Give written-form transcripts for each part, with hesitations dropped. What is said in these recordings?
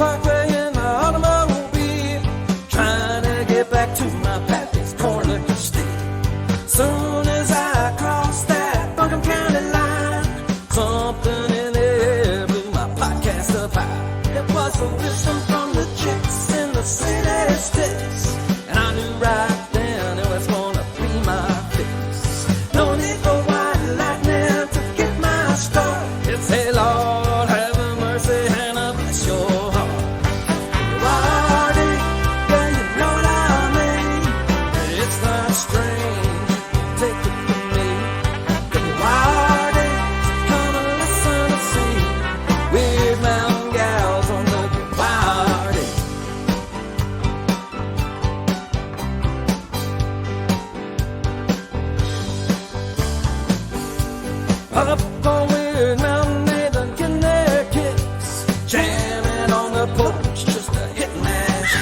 parkway in my automobile, trying to get back to my pappy's corn liquor steal. Soon as I crossed that Buncombe County line, something in the air blew my podcast up high. It was a whistle from the chicks in the city sticks, and I knew right then it was gonna be my fix. No need for white lightning to get my start. It's hey Lord, have mercy and bless your heart. Lordy, yeah, you know what I mean. It's not strange, take it from me. Lordy, come and listen and see weird mountain gals on the Wyrd. Up on Weird Mountain, they've getting their kicks, jamming on the porch just to hit and mash,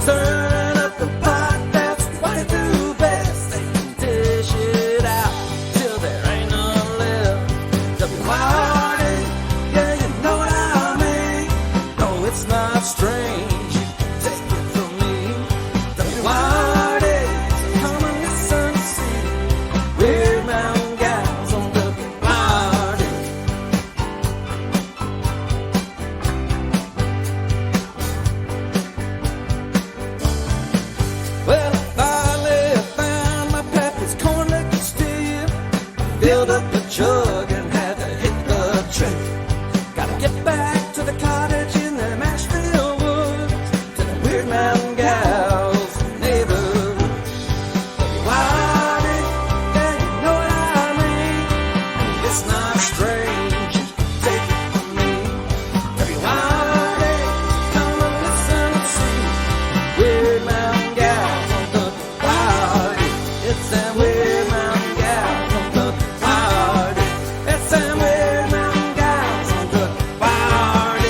stirring up the pot, that's what they do best. They can dish it out till there ain't none left. W-Y-R-D, yeah, you know what I mean. No, it's not strange, you can take it from me. W-Y-R-D, come and listen to see weird mountain gals on the Wyrd. Well, I finally found my pappy's corn liquor steal. Filled up the jug and had to hit the trail. Gotta get back to the cottage in the Mashville woods, to the weird mountain gals neighborhood. Why, yeah, you know what I mean. It's not strange, you can take it from me. Why, come and listen and see weird mountain gals on the Wyrd. It's them weird mountain gals on the Wyrd. It's them weird mountain gals on the Wyrd.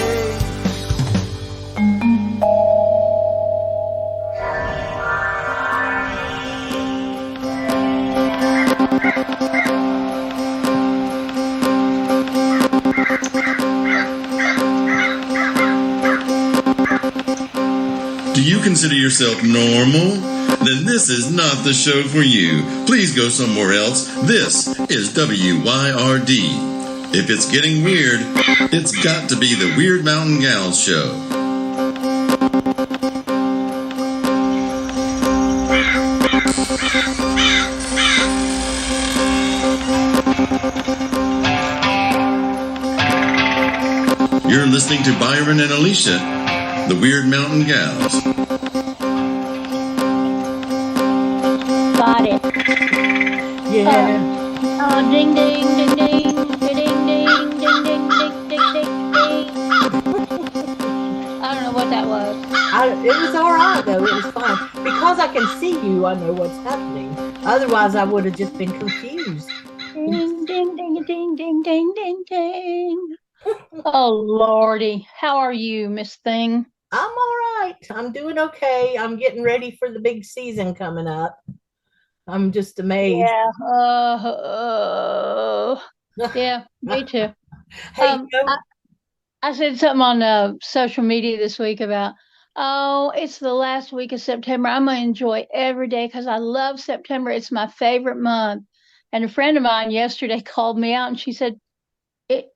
Do you consider yourself normal? Then this is not the show for you. Please go somewhere else. This is WYRD. If it's getting weird, it's got to be the Weird Mountain Gals show. You're listening to Byron and Alicia, the Weird Mountain Gals. Got it. Yeah. Oh, ding, ding, ding, ding, ding, ding, ding, ding, ding, ding, ding, ding. I don't know what that was. It was all right, though. It was fine. Because I can see you, I know what's happening. Otherwise, I would have just been confused. Ding, ding, ding, ding, ding, ding, ding, ding. Oh, Lordy. How are you, Miss Thing? I'm all right. I'm doing okay. I'm getting ready for the big season coming up. I'm just amazed. Yeah. Yeah, me too. Hey, I said something on social media this week about, oh, it's the last week of September. I'm going to enjoy every day because I love September. It's my favorite month. And a friend of mine yesterday called me out and she said,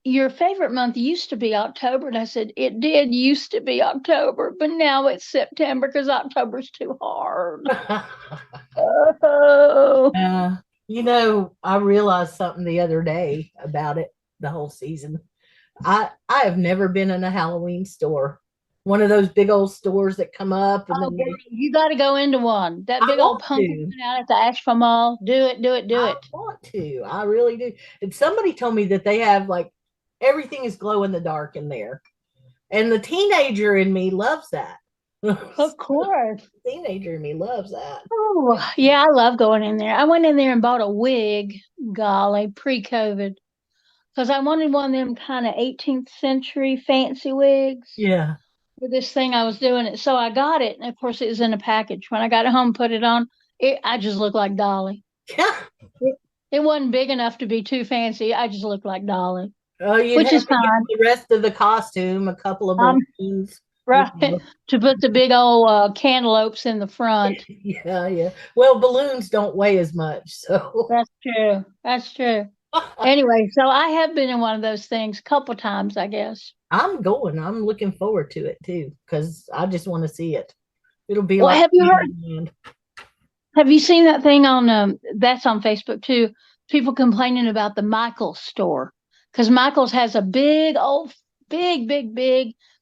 your favorite month used to be October. And I said, it did used to be October, but now it's September because October's too hard. Oh. I realized something the other day about it, the whole season. I have never been in a Halloween store. One of those big old stores that come up. And then you got to go into one. That big old pumpkin out at the Asheville Mall. Do it. I want to. I really do. And somebody told me that they have like everything is glow in the dark in there. And the teenager in me loves that. Of course. The teenager in me loves that. Oh, yeah, I love going in there. I went in there and bought a wig, golly, pre-COVID. Because I wanted one of them kind of 18th century fancy wigs. Yeah. For this thing I was doing it. So I got it. And of course it was in a package. When I got it home, put it on, I just looked like Dolly. Yeah. It wasn't big enough to be too fancy. I just looked like Dolly. Oh, you'd which have is to get fine. the rest of the costume, a couple of Um, balloons. right. To put the big old cantaloupes in the front. Yeah, yeah. Well, balloons don't weigh as much, so That's true. That's true. Anyway, so I have been in one of those things a couple times, I guess. I'm going. I'm looking forward to it too, because I just want to see it. It'll be Well, like have you heard? Disneyland. Have you seen that thing on that's on Facebook too? People complaining about the Michaels store because Michaels has a big old big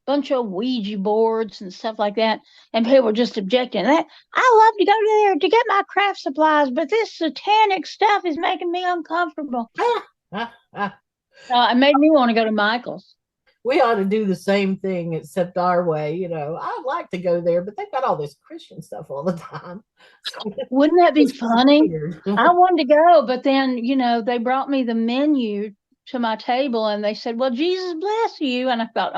bunch of Ouija boards and stuff like that, and people are just objecting. That I love to go there to get my craft supplies, but this satanic stuff is making me uncomfortable. Ah, ah. So it made me want to go to Michaels. We ought to do the same thing, except our way. I'd like to go there, but they've got all this Christian stuff all the time. So Wouldn't that be it's funny? weird. I wanted to go, but then, they brought me the menu to my table and they said, well, Jesus bless you. And I thought,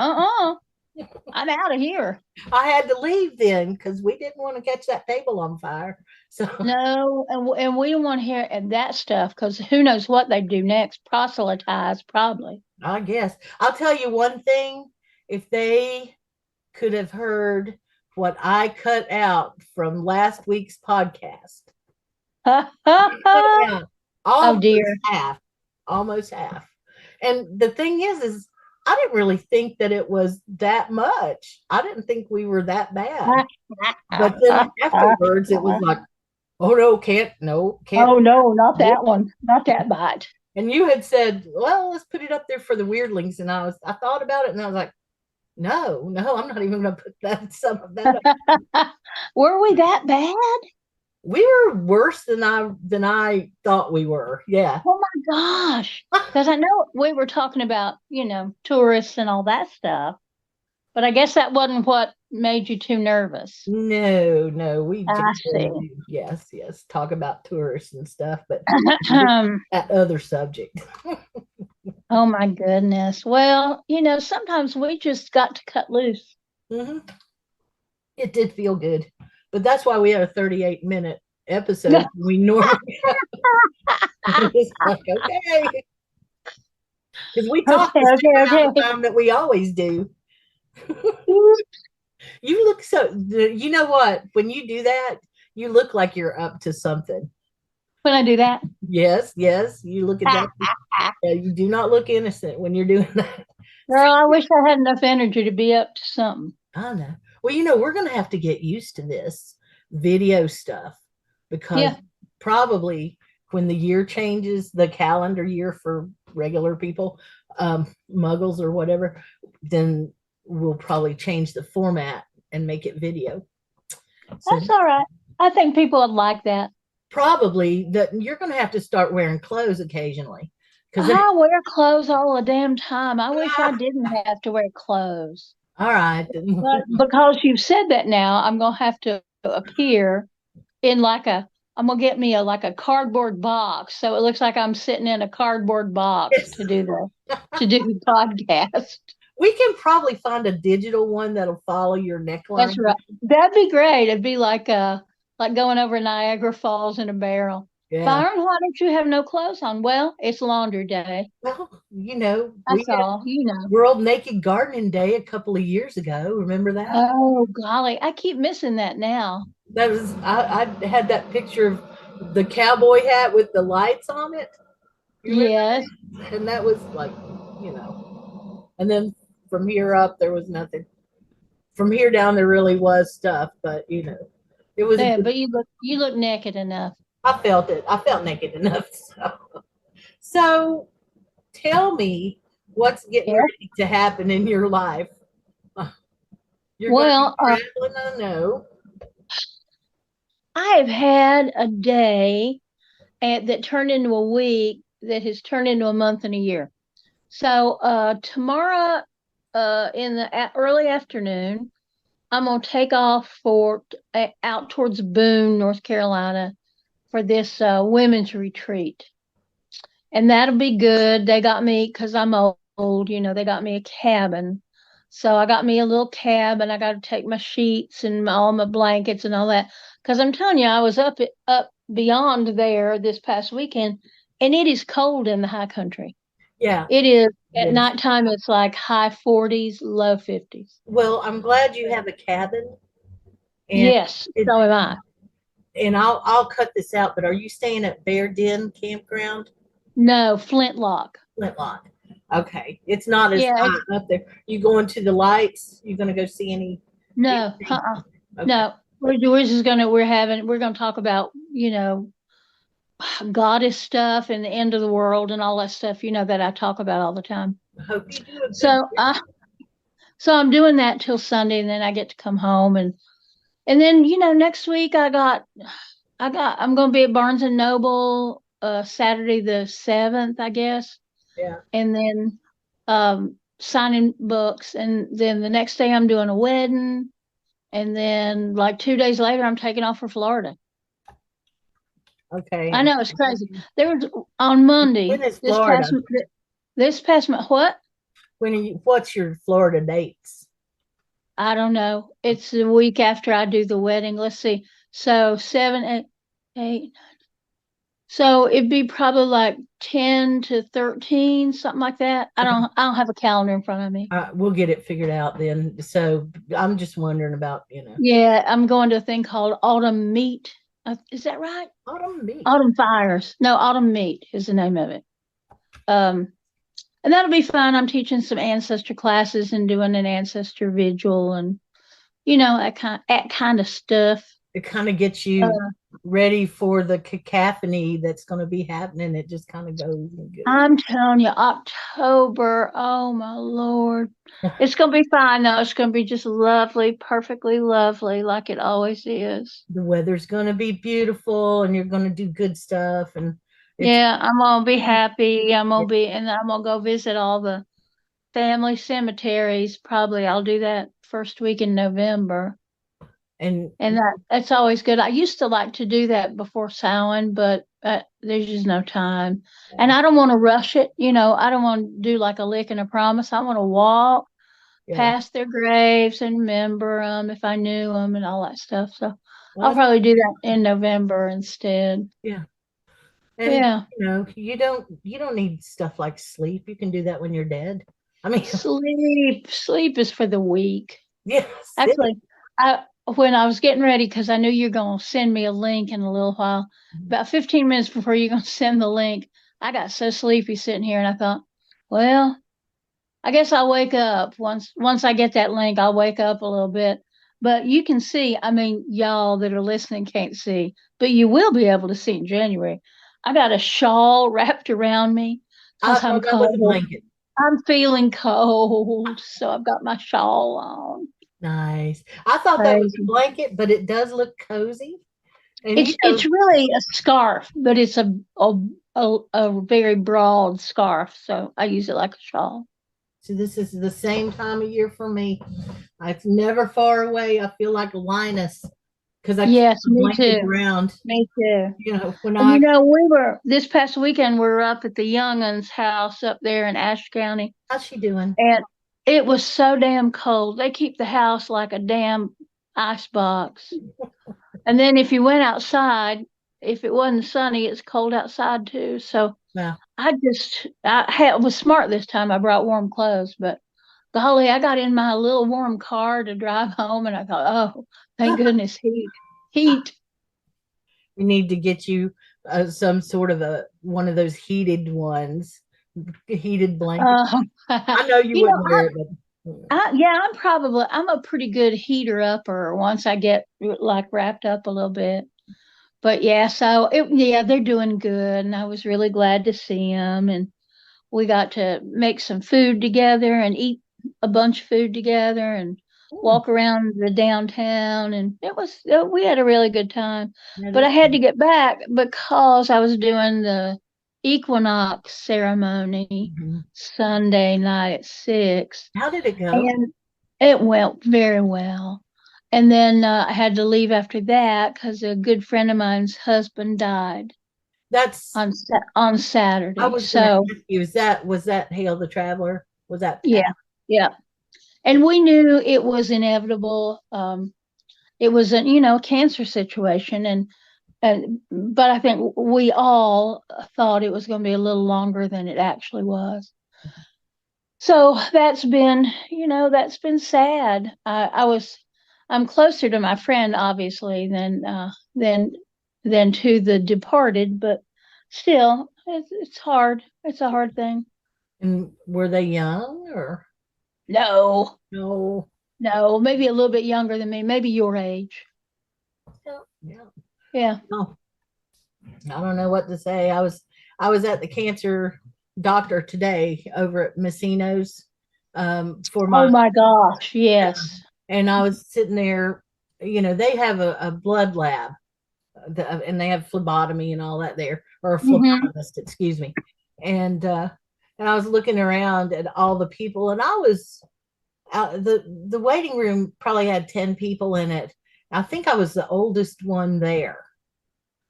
I'm out of here. I had to leave then because we didn't want to catch that table on fire. So No, and we don't want to hear that stuff because who knows what they do next? Proselytize, probably. I guess I'll tell you one thing. If they could have heard what I cut out from last week's podcast, cut it out Oh, dear. almost half. And the thing is I didn't really think that it was that much. I didn't think we were that bad. But then afterwards, it was like, oh no, can't. Oh, no, not that one. Not that bite. And you had said, well, let's put it up there for the weirdlings. And I thought about it and I was like, no, I'm not even going to put some of that up. Were we that bad? We were worse than I thought we were. Yeah. Oh my gosh. Because I know we were talking about, tourists and all that stuff. But I guess that wasn't what made you too nervous. No, we I see. Yes, talk about tourists and stuff, but Um, that other subject. oh my goodness. Well, sometimes we just got to cut loose. Mm-hmm. It did feel good, but that's why we had a 38-minute episode. We normally it's like, okay, because we talk the same amount of time that we always do. You look so. You know what? When you do that, you look like you're up to something. When I do that? Yes. You look at that. You do not look innocent when you're doing that. Girl, I wish I had enough energy to be up to something. I know. Well, we're going to have to get used to this video stuff because probably when the year changes, the calendar year for regular people, muggles or whatever, then we'll probably change the format and make it video. So that's all right. I think people would like that. Probably that you're going to have to start wearing clothes occasionally. Because I wear clothes all the damn time. I wish I didn't have to wear clothes. All right. But because you've said that now, I'm going to have to appear in I'm going to get me a cardboard box. So it looks like I'm sitting in a cardboard box to do the podcast. We can probably find a digital one that'll follow your neckline. That's right. That'd be great. It'd be like going over Niagara Falls in a barrel. Yeah. Byron, why don't you have no clothes on? Well, it's laundry day. Well, that's all. World Naked Gardening Day a couple of years ago. Remember that? Oh golly, I keep missing that now. That was I had that picture of the cowboy hat with the lights on it. Yes. That? And that was like, and then from here up there was nothing. From here down there really was stuff, but it was. Yeah, but you look naked enough. I felt it. I felt naked enough. So tell me what's getting ready to happen in your life. You're going to be traveling, I know. I have had a day that turned into a week that has turned into a month and a year. So tomorrow in the early afternoon, I'm going to take off out towards Boone, North Carolina for this women's retreat. And that'll be good. They got me, because I'm old, they got me a cabin. So I got me a little cabin. I got to take my sheets and all my blankets and all that. Because I'm telling you, I was up beyond there this past weekend, and it is cold in the high country. Yeah. It is. It At is. nighttime, it's like high 40s, low 50s. Well, I'm glad you have a cabin, and Yes, it, so am I. and I'll cut this out. But are you staying at Bear Den Campground, No, Flintlock. Flintlock? Okay, it's not as Yeah, high up there. You going to the lights? You gonna go see no, anything? Okay. no. We're gonna talk about, goddess stuff and the end of the world and all that stuff, that I talk about all the time. I hope you do a good. So so I'm doing that till Sunday, and then I get to come home, and then, next week I'm gonna be at Barnes and Noble Saturday the 7th, I guess. Yeah. And then signing books, and then the next day I'm doing a wedding, and then like 2 days later I'm taking off for Florida. Okay. I know, it's crazy. There was on Monday. When is Florida? This past month. What? When are you? What's your Florida dates? I don't know. It's the week after I do the wedding. Let's see. So 7, 8, 8. So it'd be probably like 10 to 13, something like that. I don't have a calendar in front of me. We'll get it figured out then. So I'm just wondering about, Yeah, I'm going to a thing called Autumn Meet. Is that right? autumn meet. Autumn Fires. No, Autumn Meet is the name of it. And that'll be fun. I'm teaching some ancestor classes and doing an ancestor vigil, and that kind of stuff. It kind of gets you ready for the cacophony that's going to be happening. It just kind of goes and goes. I'm telling you, October. Oh my Lord, it's gonna be fine though. It's gonna be just lovely, perfectly lovely, like it always is. The weather's going to be beautiful, and you're going to do good stuff. And Yeah, I'm gonna be happy. And I'm gonna go visit all the family cemeteries. Probably I'll do that first week in November. and That's always good. I used to like to do that before Samhain, but there's just no time. And I don't want to rush it. I don't want to do like a lick and a promise. I want to walk past their graves and remember them if I knew them and all that stuff. So I'll probably do that in November instead. Yeah. And you don't need stuff like sleep. You can do that when you're dead. I mean, sleep is for the weak. Yes. Actually, when I was getting ready, because I knew you're going to send me a link in a little while, about 15 minutes before you're going to send the link, I got so sleepy sitting here, and I thought, well, I guess I'll wake up once I get that link. I'll wake up a little bit. But you can see, I mean, y'all that are listening can't see, but you will be able to see in January. I got a shawl wrapped around me because I'm cold. I'm feeling cold, so I've got my shawl on. Nice. I thought that was a blanket, but it does look cozy. And it's really a scarf, but it's a very broad scarf, so I use it like a shawl. So this is the same time of year for me. It's never far away. I feel like Linus because I keep me too. Around. Me too. We were this past weekend. We were up at the Youngun's house up there in Ashe County. How's she doing? And it was so damn cold. They keep the house like a damn ice box. And then if you went outside, if it wasn't sunny, it's cold outside too. So I was smart this time. I brought warm clothes, but golly, I got in my little warm car to drive home, and I thought, oh, thank goodness, heat. We need to get you some sort of one of those heated ones, heated blankets. I know you wouldn't wear it, but I'm a pretty good heater upper once I get like wrapped up a little bit. But so they're doing good, and I was really glad to see them, and we got to make some food together and eat a bunch of food together and walk around the downtown, and we had a really good time. But I had to get back because I was doing the equinox ceremony Sunday night at 6. How did it go? And it went very well. And then I had to leave after that because a good friend of mine's husband died. That's on Saturday. I was so ask you, was that Hail the Traveler? Was that yeah. And we knew it was inevitable. It was a cancer situation, and but I think we all thought it was going to be a little longer than it actually was. So that's been, that's been sad. I'm closer to my friend, obviously, than to the departed, but still, it's hard. It's a hard thing. And were they young or No, no? no, maybe a little bit younger than me, maybe your age. Yeah. Yeah. No, I don't know what to say. I was at the cancer doctor today over at Messino's for Oh my gosh, yes. and I was sitting there, they have a blood lab, and they have phlebotomy and all that there, or a phlebotomist, excuse me. And I was looking around at all the people, and I was out, the waiting room probably had 10 people in it. I think I was the oldest one there.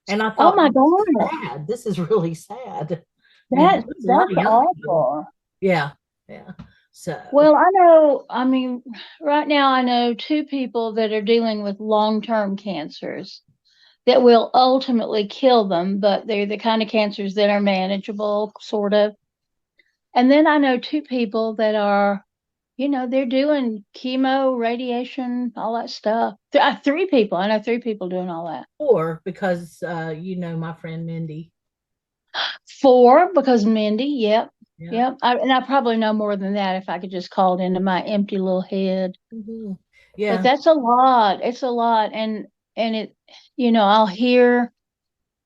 And I thought, oh my God, sad. This is really sad. that's Young people. awful. Yeah. Yeah. So Well, I mean, right now I know two people that are dealing with long-term cancers that will ultimately kill them, but they're the kind of cancers that are manageable, sort of. And then I know two people that are, they're doing chemo, radiation, all that stuff. Three people. I know three people doing all that. or because my friend Mindy. Four, because Mindy, yep. Yeah. Yep. And I probably know more than that if I could just call it into my empty little head. Mm-hmm. Yeah. But that's a lot. It's a lot. And it, I'll hear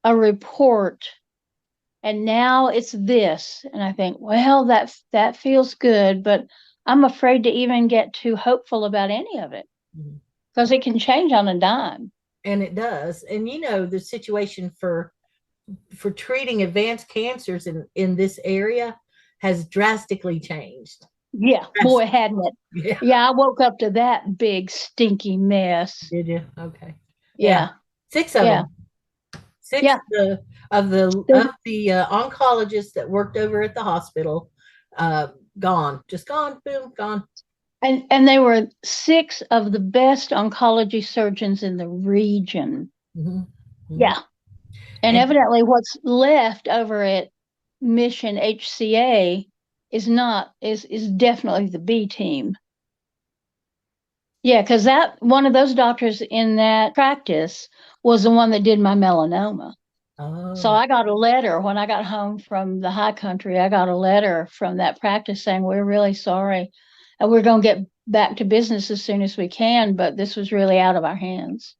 a report and now it's this. And I think, well, that feels good, but I'm afraid to even get too hopeful about any of it because it can change on a dime. And it does. And the situation for treating advanced cancers in this area has drastically changed. Yeah, boy, hadn't it? Yeah, I woke up to that big stinky mess. Did you? Okay. Yeah. 6 of them. 6 of the oncologists that worked over at the hospital gone. Just gone. Boom, gone. And they were 6 of the best oncology surgeons in the region. Mm-hmm. Mm-hmm. Yeah. And evidently what's left over at Mission HCA is definitely the B team. Yeah, because that one of those doctors in that practice was the one that did my melanoma. Oh. So I got a letter when I got home from the high country. I got a letter from that practice saying, we're really sorry. And we're going to get back to business as soon as we can, but this was really out of our hands.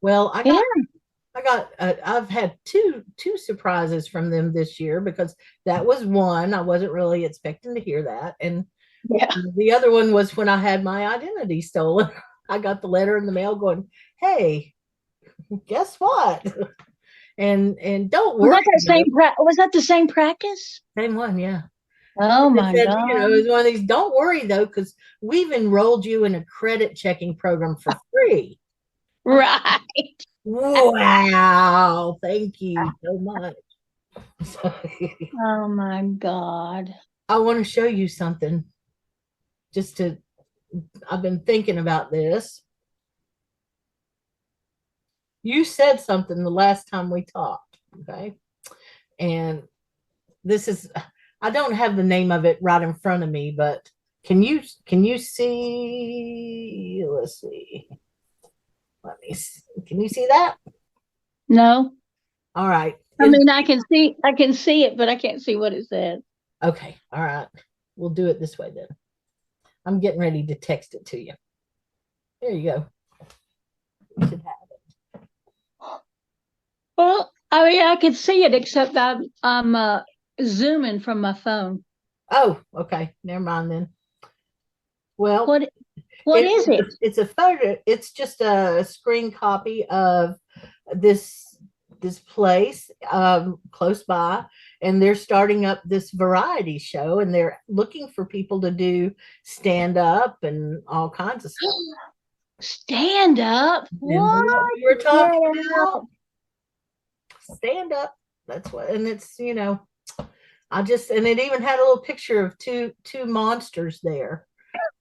Well, I've had two surprises from them this year, because that was one. I wasn't really expecting to hear that. And the other one was when I had my identity stolen. I got the letter in the mail going, hey, guess what? And don't worry. Was that the same practice? Same one, yeah. Oh my God. It was one of these, don't worry though, because we've enrolled you in a credit checking program for free. Right. Wow. Thank you so much. Oh my God. I want to show you something. I've been thinking about this. You said something the last time we talked, okay? And this is, I don't have the name of it right in front of me, but can you see? Let's see. Can you see that? No. All right. I mean, I can see it, but I can't see what it says. Okay. All right. We'll do it this way then. I'm getting ready to text it to you. There you go. You should have it. Well, I mean, I could see it, except I'm zooming from my phone. Oh, okay. Never mind then. Well, what is it? It's a photo. It's just a screen copy of this place close by, and they're starting up this variety show, and they're looking for people to do stand up and all kinds of stuff. Stand up? What? We're talking about stand up. That's what, and it's and it even had a little picture of two monsters there.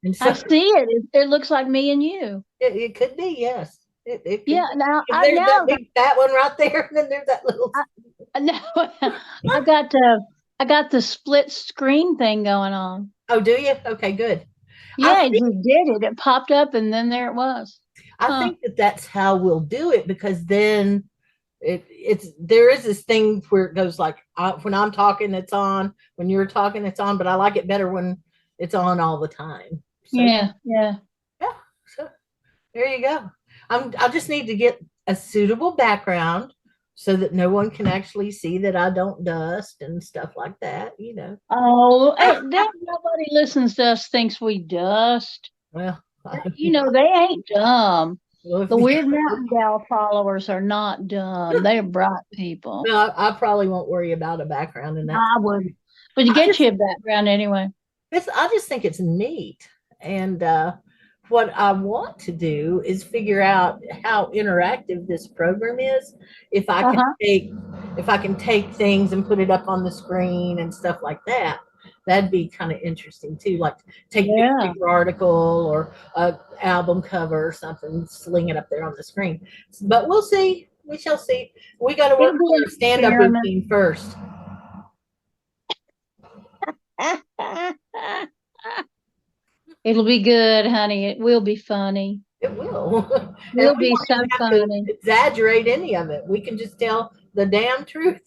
And so, I see it. It looks like me and you. It could be, yes. It Yeah. could, Now if I there's that now big fat one right there, and then there's that little. no, I got the split screen thing going on. Oh, do you? Okay, good. I Yeah, it think just did it. It popped up and then there it was. I Huh. think that that's how we'll do it, because then it's there is this thing where it goes like, when I'm talking it's on, when you're talking it's on, but I like it better when it's on all the time. So Yeah, yeah. yeah, so there you go. I just need to get a suitable background so that no one can actually see that I don't dust and stuff like that, you know. Oh, nobody listens to us thinks we dust. Well, You know, they ain't dumb. well, The Weird Mountain Gal followers are not dumb. They're bright people. no, I probably won't worry about a background in that. I would. But you I get just, you a background anyway. I just think it's neat. And what I want to do is figure out how interactive this program is. If I can Uh-huh. take things and put it up on the screen and stuff like that, that'd be kind of interesting too. Like take a Yeah. newspaper article or a album cover or something, sling it up there on the screen. But we'll see. We shall see. We got to It'll work be on an our stand-up experiment. routine first. It'll be good, honey. It will be funny. It will. And It'll we be won't so even have to funny. exaggerate any of it. We can just tell the damn truth.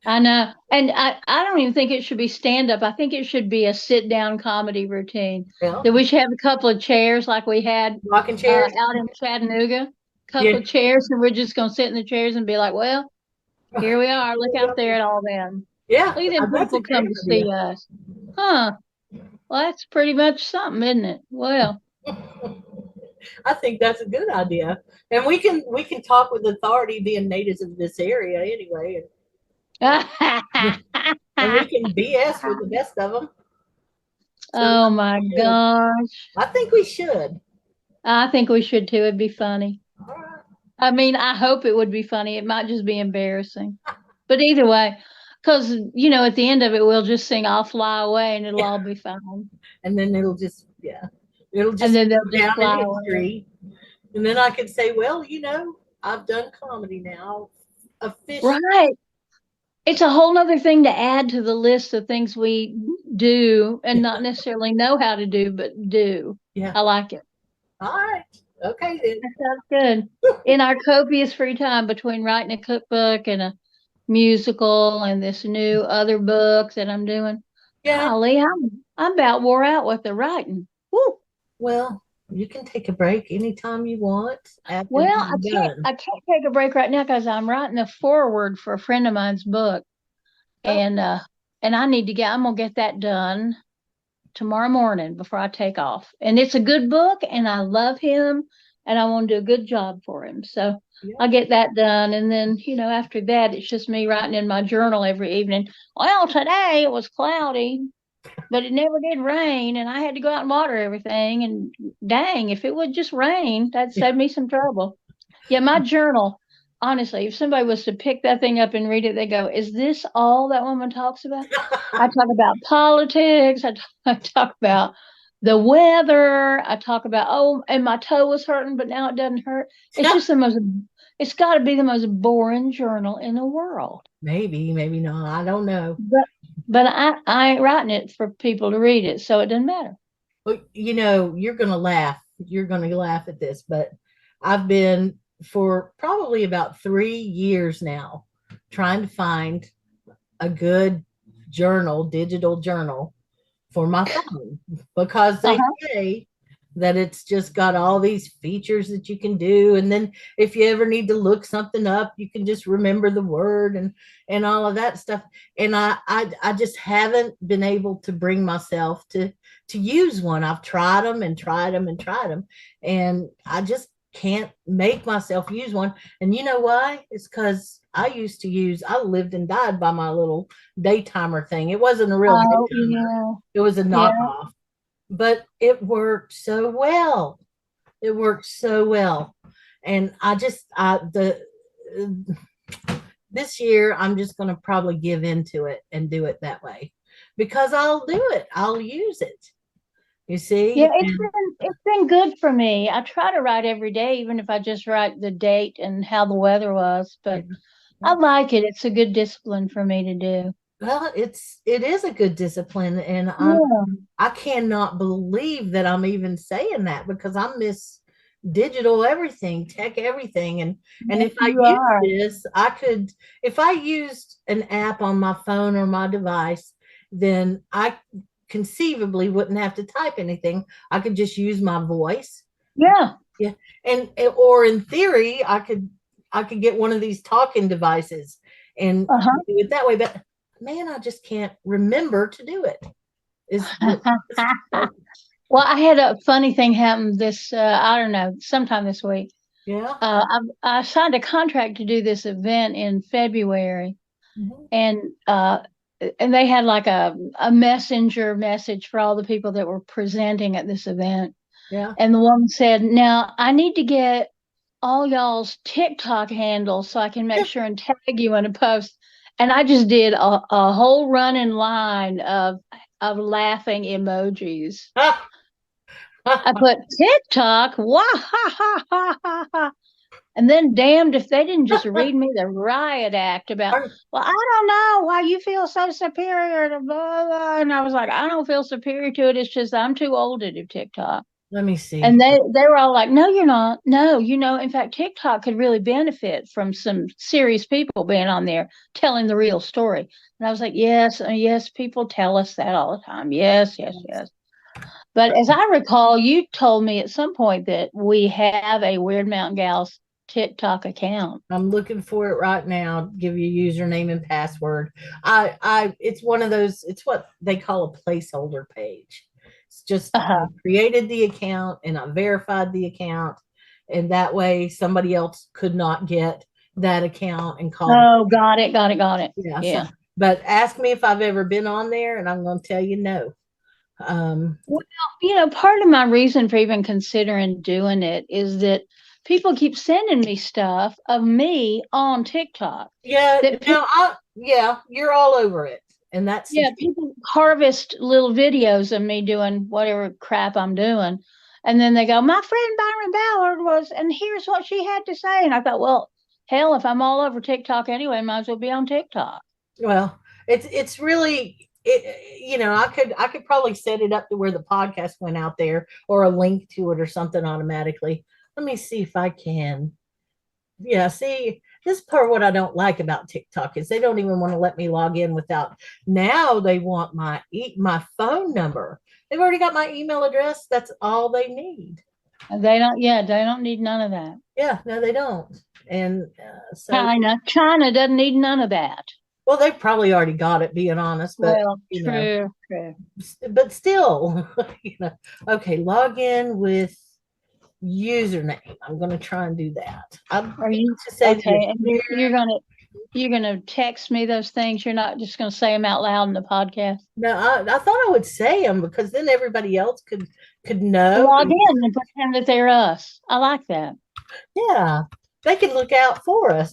I know. And I don't even think it should be stand up. I think it should be a sit down comedy routine. Well, That we should have a couple of chairs like we had rocking chairs. out in Chattanooga. Yeah. Couple of chairs, and we're just gonna sit in the chairs and be like, well, here we are. Look out there at all them. Yeah. Look at them That's a people come great to idea. see us. Huh. Well, that's pretty much something, isn't it? Well, I think that's a good idea. And we can talk with authority being natives of this area anyway. And we can BS with the best of them. So oh my gosh. I think we should. I think we should too. It'd be funny. All right. I mean, I hope it would be funny. It might just be embarrassing. But either way, because, you know, at the end of it, we'll just sing I'll Fly Away and it'll all be fine. And then it'll just And then they'll go just down fly in away. history. And then I could say, well, I've done comedy now. Officially. Right. It's a whole nother thing to add to the list of things we do and not necessarily know how to do, but do. Yeah. I like it. All right. Okay then. That sounds good. In our copious free time between writing a cookbook and a musical and this new other book that I'm doing. Yeah. Golly, I'm about wore out with the writing. Woo. Well, you can take a break anytime you want. After Well, you're done. I can't take a break right now because I'm writing a foreword for a friend of mine's book. Oh. And I'm gonna get that done tomorrow morning before I take off. And it's a good book and I love him and I want to do a good job for him. So Yeah. I'll get that done. And then, after that, it's just me writing in my journal every evening. Well, today it was cloudy, but it never did rain. And I had to go out and water everything. And dang, if it would just rain, that'd save me some trouble. Yeah, my journal, honestly, if somebody was to pick that thing up and read it, they go, is this all that woman talks about? I talk about politics. I talk about the weather. I talk about, and my toe was hurting, but now it doesn't hurt. It's just it's got to be the most boring journal in the world. Maybe not. I don't know. But I ain't writing it for people to read it, so it doesn't matter. Well, you're going to laugh. You're going to laugh at this, but I've been for probably about 3 years now trying to find a good digital journal for my phone, because they say that it's just got all these features that you can do. And then if you ever need to look something up, you can just remember the word and all of that stuff. And I just haven't been able to bring myself to use one. I've tried them and tried them and tried them, and I just can't make myself use one. And you know why? It's because I lived and died by my little daytimer thing. It wasn't a real daytimer. Yeah. It was a knockoff, but it worked so well. And this year I'm just going to probably give into it and do it that way, because I'll do it. I'll use it. You see? Yeah, it's been good for me. I try to write every day, even if I just write the date and how the weather was. But I Yeah. like it. It's a good discipline for me to do. Well, it is a good discipline, and Yeah. I cannot believe that I'm even saying that because I miss digital everything, tech everything, and Yes, if I you use are. this, I could if I used an app on my phone or my device, then I conceivably wouldn't have to type anything. I could just use my voice. Yeah. Yeah, and or in theory, I could get one of these talking devices and Uh-huh. do it that way. But man, I just can't remember to do it. Is Well, I had a funny thing happen I don't know, sometime this week. yeah. I signed a contract to do this event in February, Mhm. and they had like a messenger message for all the people that were presenting at this event. Yeah. And the woman said, "Now I need to get all y'all's TikTok handles so I can make sure and tag you in a post." And I just did a whole running line of laughing emojis. I put TikTok, wah ha ha ha ha ha. And then damned if they didn't just read me the riot act about, Are- well, I don't know why you feel so superior to blah, blah. And I was like, I don't feel superior to it. It's just I'm too old to do TikTok. Let me see. And they were all like, no, you're not. No, in fact, TikTok could really benefit from some serious people being on there telling the real story. And I was like, yes, yes, people tell us that all the time. Yes, yes, yes. But as I recall, you told me at some point that we have a Weird Mountain Gals TikTok account. I'm looking for it right now. Give you username and password. It's one of those. It's what they call a placeholder page. It's just I Uh-huh. created the account and I verified the account, and that way somebody else could not get that account and call. Oh, got it, got it, got it. Yeah. So, Yeah. but ask me if I've ever been on there, and I'm going to tell you no. Well, part of my reason for even considering doing it is that people keep sending me stuff of me on TikTok. Yeah. That Now, yeah, you're all over it, and that's the Yeah, people harvest little videos of me doing whatever crap I'm doing. And then they go, my friend Byron Ballard was, and here's what she had to say. And I thought, well, hell, if I'm all over TikTok anyway, might as well be on TikTok. well, it's really I could probably set it up to where the podcast went out there or a link to it or something automatically. Let me see if I can. Yeah, see, this part what I don't like about TikTok is they don't even want to let me log in without. Now they want my phone number. They've already got my email address. That's all they need. And they don't need none of that. Yeah, no, they don't. And so, China doesn't need none of that. well, they probably already got it, being honest, but Well, true, true. but still, okay, log in with username. I'm going to try and do that. I'm Are you to say okay? And you're gonna text me those things. You're not just gonna say them out loud in the podcast. no, I thought I would say them because then everybody else could know. Log in and pretend that they're us. I like that. Yeah, they can look out for us.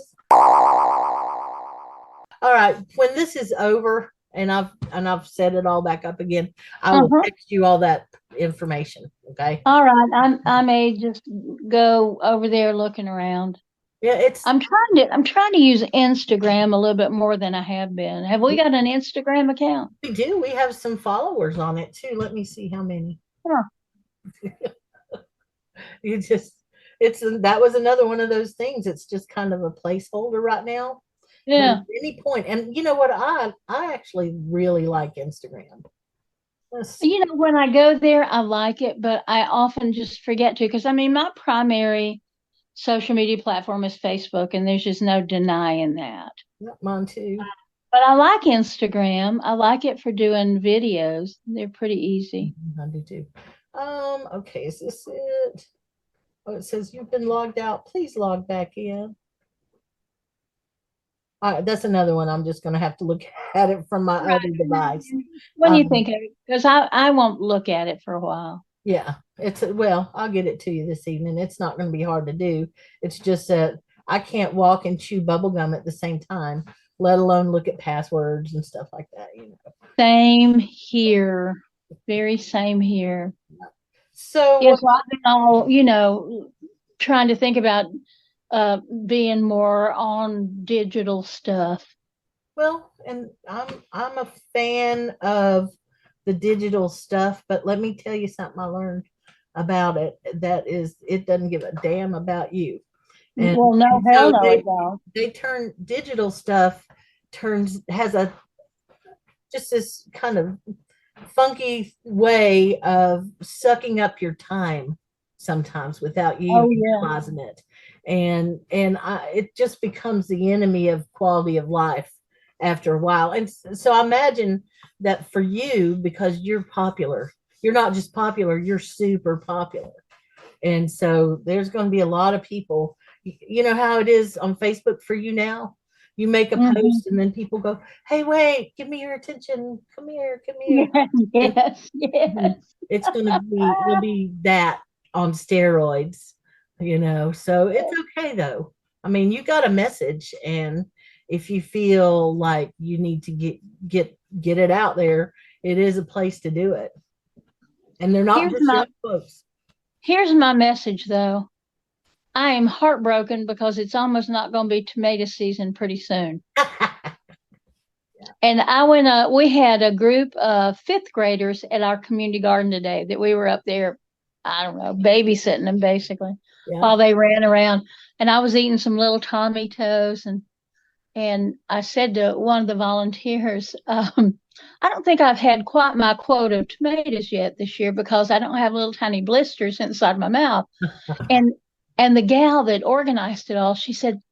All right, when this is over and I've set it all back up again, I will Uh-huh. text you all that information. Okay. All right. I may just go over there looking around. Yeah, it's I'm trying to use Instagram a little bit more than I have been. Have we got an Instagram account? we do. We have some followers on it too. Let me see how many. Huh. You just that was another one of those things. It's just kind of a placeholder right now. But Yeah. at any point, and you know what, I actually really like Instagram. When I go there, I like it, but I often just forget to because my primary social media platform is Facebook, and there's just no denying that. Mine too. But I like Instagram. I like it for doing videos. They're pretty easy. I do too. Okay, is this it? Oh, it says you've been logged out. Please log back in. That's another one. I'm just going to have to look at it from my other device. What do you think of it? Because I won't look at it for a while. Yeah, well, I'll get it to you this evening. It's not going to be hard to do. It's just that I can't walk and chew bubble gum at the same time, let alone look at passwords and stuff like that. Same here. Very same here. So, Yes, I've been all, trying to think about being more on digital stuff. well, and I'm a fan of the digital stuff, but let me tell you something I learned about it. That is, it doesn't give a damn about you. And, Well, no, and hell so no, it don't. they turn digital stuff has a just this kind of funky way of sucking up your time sometimes without you Oh, even yeah. realizing it. It just becomes the enemy of quality of life after a while. And so I imagine that for you, because you're popular, you're not just popular, you're super popular. And so there's going to be a lot of people. You know how it is on Facebook for you now? You make a Mhm. post and then people go, "Hey, wait, give me your attention. Come here, come here." Yes, yes. It's going to be, it'll be that on steroids, So it's okay though. I mean, you got a message, and if you feel like you need to get it out there, it is a place to do it. And they're not Here's just my young folks. here's my message though. I am heartbroken because it's almost not going to be tomato season pretty soon. And we had a group of fifth graders at our community garden today that we were up there, I don't know, babysitting them basically Yeah. while they ran around. And I was eating some little Tommy toes, and I said to one of the volunteers, I don't think I've had quite my quota of tomatoes yet this year because I don't have little tiny blisters inside my mouth. And and the gal that organized it all, she said,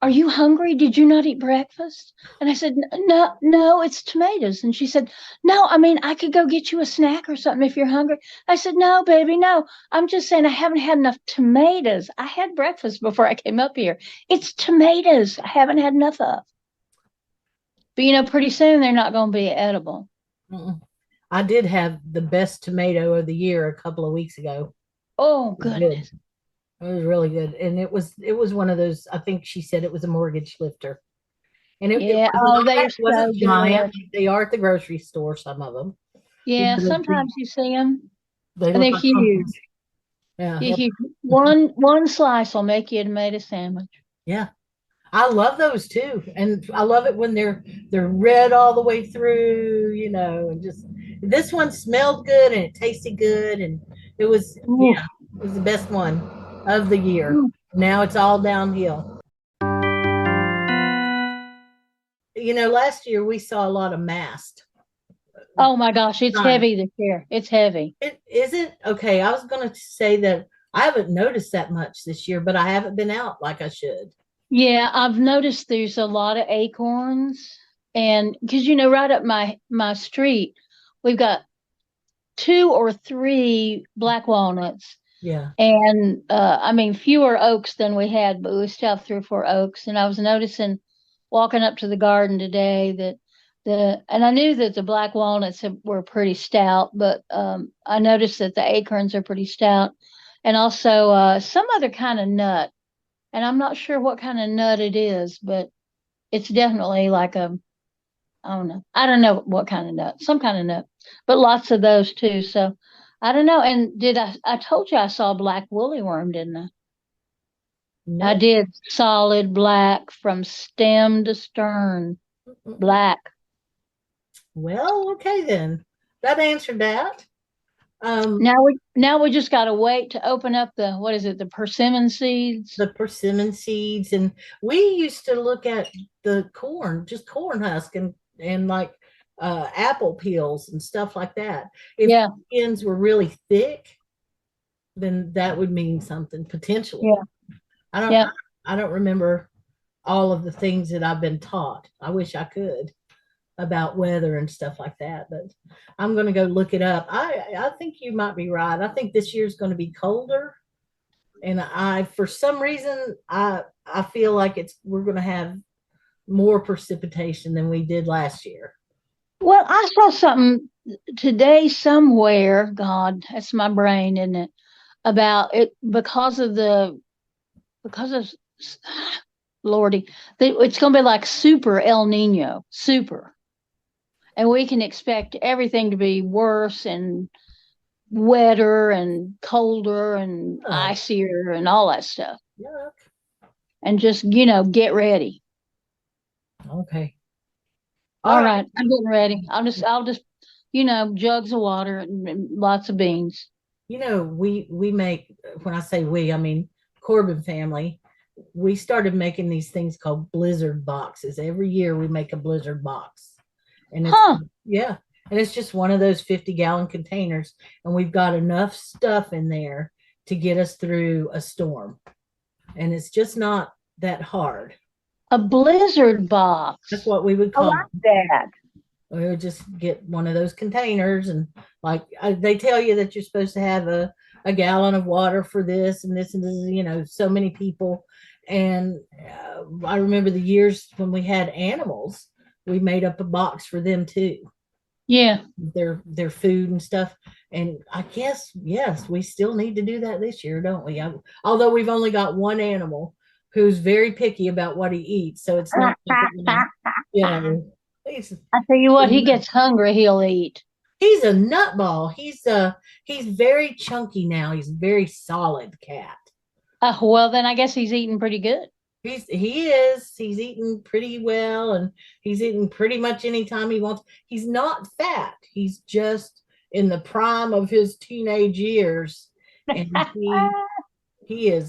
"Are you hungry? Did you not eat breakfast?" And I said, "No, no, it's tomatoes." And she said, "No, I mean, I could go get you a snack or something if you're hungry." I said, "No, baby, no. I'm just saying I haven't had enough tomatoes. I had breakfast before I came up here. It's tomatoes I haven't had enough of." But pretty soon they're not going to be edible. Mm-mm. I did have the best tomato of the year a couple of weeks ago. Oh, It was good. goodness. It was really good, and it was one of those. I think she said it was a mortgage lifter, and it Yeah. Oh, they are wasn't so giant. good. They are at the grocery store. Some of them, Yeah. Sometimes you see them they and look they're like huge. pumpkins. Yeah, They're yep. huge. One slice will make you a tomato sandwich. Yeah. I love those too, and I love it when they're red all the way through. And just this one smelled good and it tasted good, and it was Ooh. yeah, it was the best one of the year. Ooh. Now it's all downhill. Last year we saw a lot of mast. Oh my gosh, it's Right. heavy this year. It's heavy. It is it okay. I was going to say that I haven't noticed that much this year, but I haven't been out like I should. Yeah, I've noticed there's a lot of acorns, and because right up my street, we've got two or three black walnuts, Yeah. and I mean fewer oaks than we had, but we still have three or four oaks. And I was noticing walking up to the garden today that and I knew that the black walnuts were pretty stout, but I noticed that the acorns are pretty stout, and also some other kind of nut. And I'm not sure what kind of nut it is, but it's definitely like I don't know. I don't know what kind of nut, some kind of nut, but lots of those too. So I don't know. And I told you I saw a black woolly worm, didn't I? I No. did, solid black from stem to stern, black. Well, okay then. That answered that. Now we just got to wait to open up what is it, the persimmon seeds? The persimmon seeds, and we used to look at the corn, just corn husk and like apple peels and stuff like that. If Yeah, the skins were really thick, then that would mean something potentially. yeah, I don't yeah. I don't remember all of the things that I've been taught. I wish I could about weather and stuff like that, but I'm going to go look it up. I think you might be right. I think this year's going to be colder, and for some reason I feel like we're going to have more precipitation than we did last year. Well, I saw something today somewhere. God, that's my brain, isn't it? About it because of Lordy, it's going to be like super El Nino, super. and we can expect everything to be worse and wetter and colder and Oh. icier and all that stuff. Yuck. And just, get ready. Okay. All right, I'm getting ready. I'll just, jugs of water and lots of beans. We make, when I say we, I mean Corbin family, we started making these things called blizzard boxes. Every year we make a blizzard box. And yeah, and it's just one of those 50-gallon containers, and we've got enough stuff in there to get us through a storm. And it's just not that hard. A blizzard box. That's what we would I call like that. We would just get one of those containers, and they tell you that you're supposed to have a gallon of water for this and this and this, so many people. And I remember the years when we had animals, we made up a box for them too. Yeah. Their food and stuff. And I guess, yes, we still need to do that this year, don't we? Although we've only got one animal who's very picky about what he eats. So it's not, I tell you what, he gets hungry, he'll eat. He's a nutball. He's very chunky now. He's a very solid cat. Well, then I guess he's eating pretty good. He's eating pretty well, and he's eating pretty much anytime he wants. He's not fat. He's just in the prime of his teenage years, and he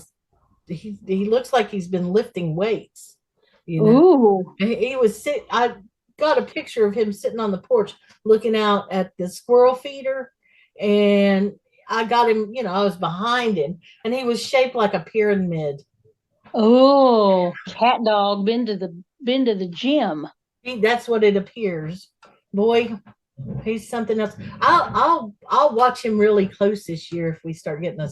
looks like he's been lifting weights. Ooh. He was I got a picture of him sitting on the porch looking out at the squirrel feeder, and I got him, I was behind him, and he was shaped like a pyramid. Oh, cat dog been to the gym. That's what it appears. Boy, he's something else. I'll watch him really close this year if we start getting a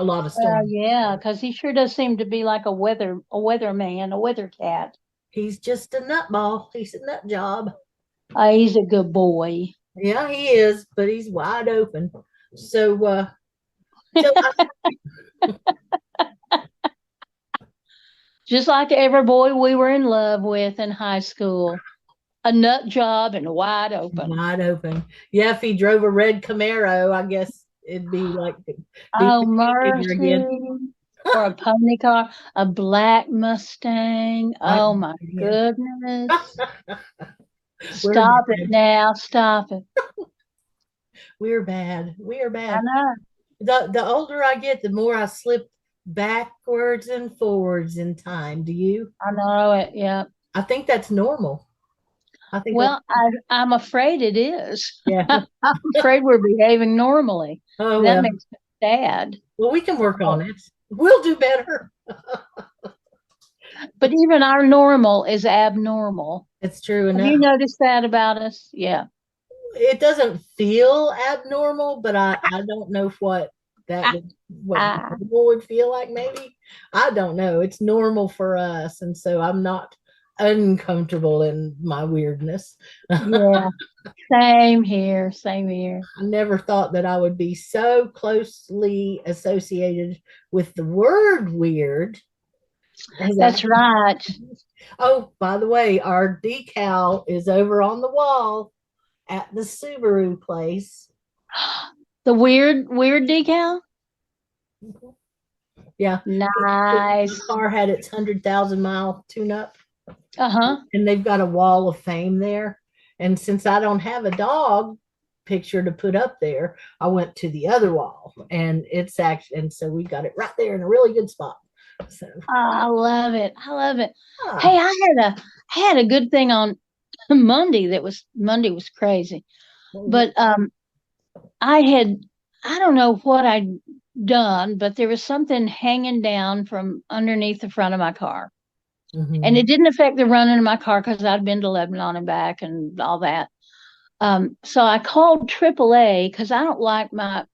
lot of storms. Yeah, because he sure does seem to be like a weather man, a weather cat. He's just a nutball. He's a nut job. He's a good boy. Yeah, he is, but he's wide open. So just like every boy we were in love with in high school. A nut job and wide open. Wide open. Yeah, if he drove a red Camaro, I guess it'd be like mercy. Again. Or a pony car, a black Mustang. Oh my goodness. Stop it now. Stop it. We're bad. I know. The older I get, the more I slip backwards and forwards in time. Do you? I know it. Yeah. I think that's normal. I'm afraid it is. Yeah. I'm afraid we're behaving normally. Oh, that makes me sad. Well, we can work on it. We'll do better. But even our normal is abnormal. It's true enough. Have you noticed that about us? Yeah. It doesn't feel abnormal, but I don't know what normal would feel like. Maybe I don't know. It's normal for us, and so I'm not uncomfortable in my weirdness. Yeah. Same here. I never thought that I would be so closely associated with the word weird. That's right. Oh, by the way, our decal is over on the wall at the Subaru place. The weird decal? Yeah. Nice. The car had its 100,000-mile tune-up. Uh-huh. And they've got a wall of fame there. And since I don't have a dog picture to put up there, I went to the other wall, and so we got it right there in a really good spot. So I love it. Hey, I had a good thing on Monday. Monday was crazy. But I don't know what I'd done, but there was something hanging down from underneath the front of my car. Mm-hmm. And it didn't affect the running of my car because I'd been to Lebanon and back and all that. So I called AAA because I don't like my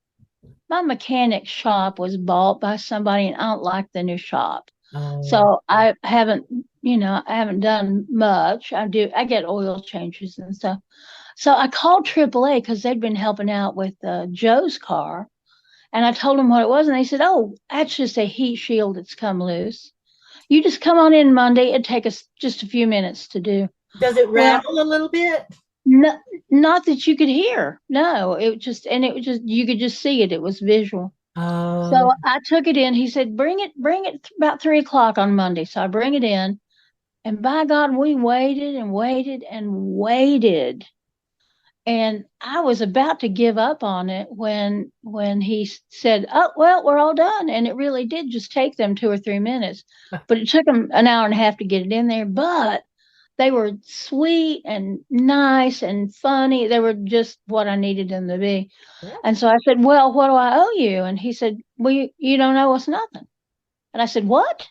mechanic shop was bought by somebody, and I don't like the new shop. Oh. So I haven't done much. I get oil changes and stuff. So I called AAA because they'd been helping out with Joe's car. And I told them what it was. And they said, oh, that's just a heat shield that's come loose. You just come on in Monday. It'd take us just a few minutes to do. Does it Well, rattle a little bit? no, not that you could hear. No, it was just, you could just see it. It was visual. Oh, So I took it in. He said, bring it about 3 o'clock on Monday. So I bring it in. And by God, we waited and waited and waited. And I was about to give up on it when he said, "Oh, well, we're all done." And it really did just take them 2 or 3 minutes, but it took them an hour and a half to get it in there. But they were sweet and nice and funny. They were just what I needed them to be. And so I said, "Well, what do I owe you?" And he said, "Well, you don't owe us nothing." And I said, "What?"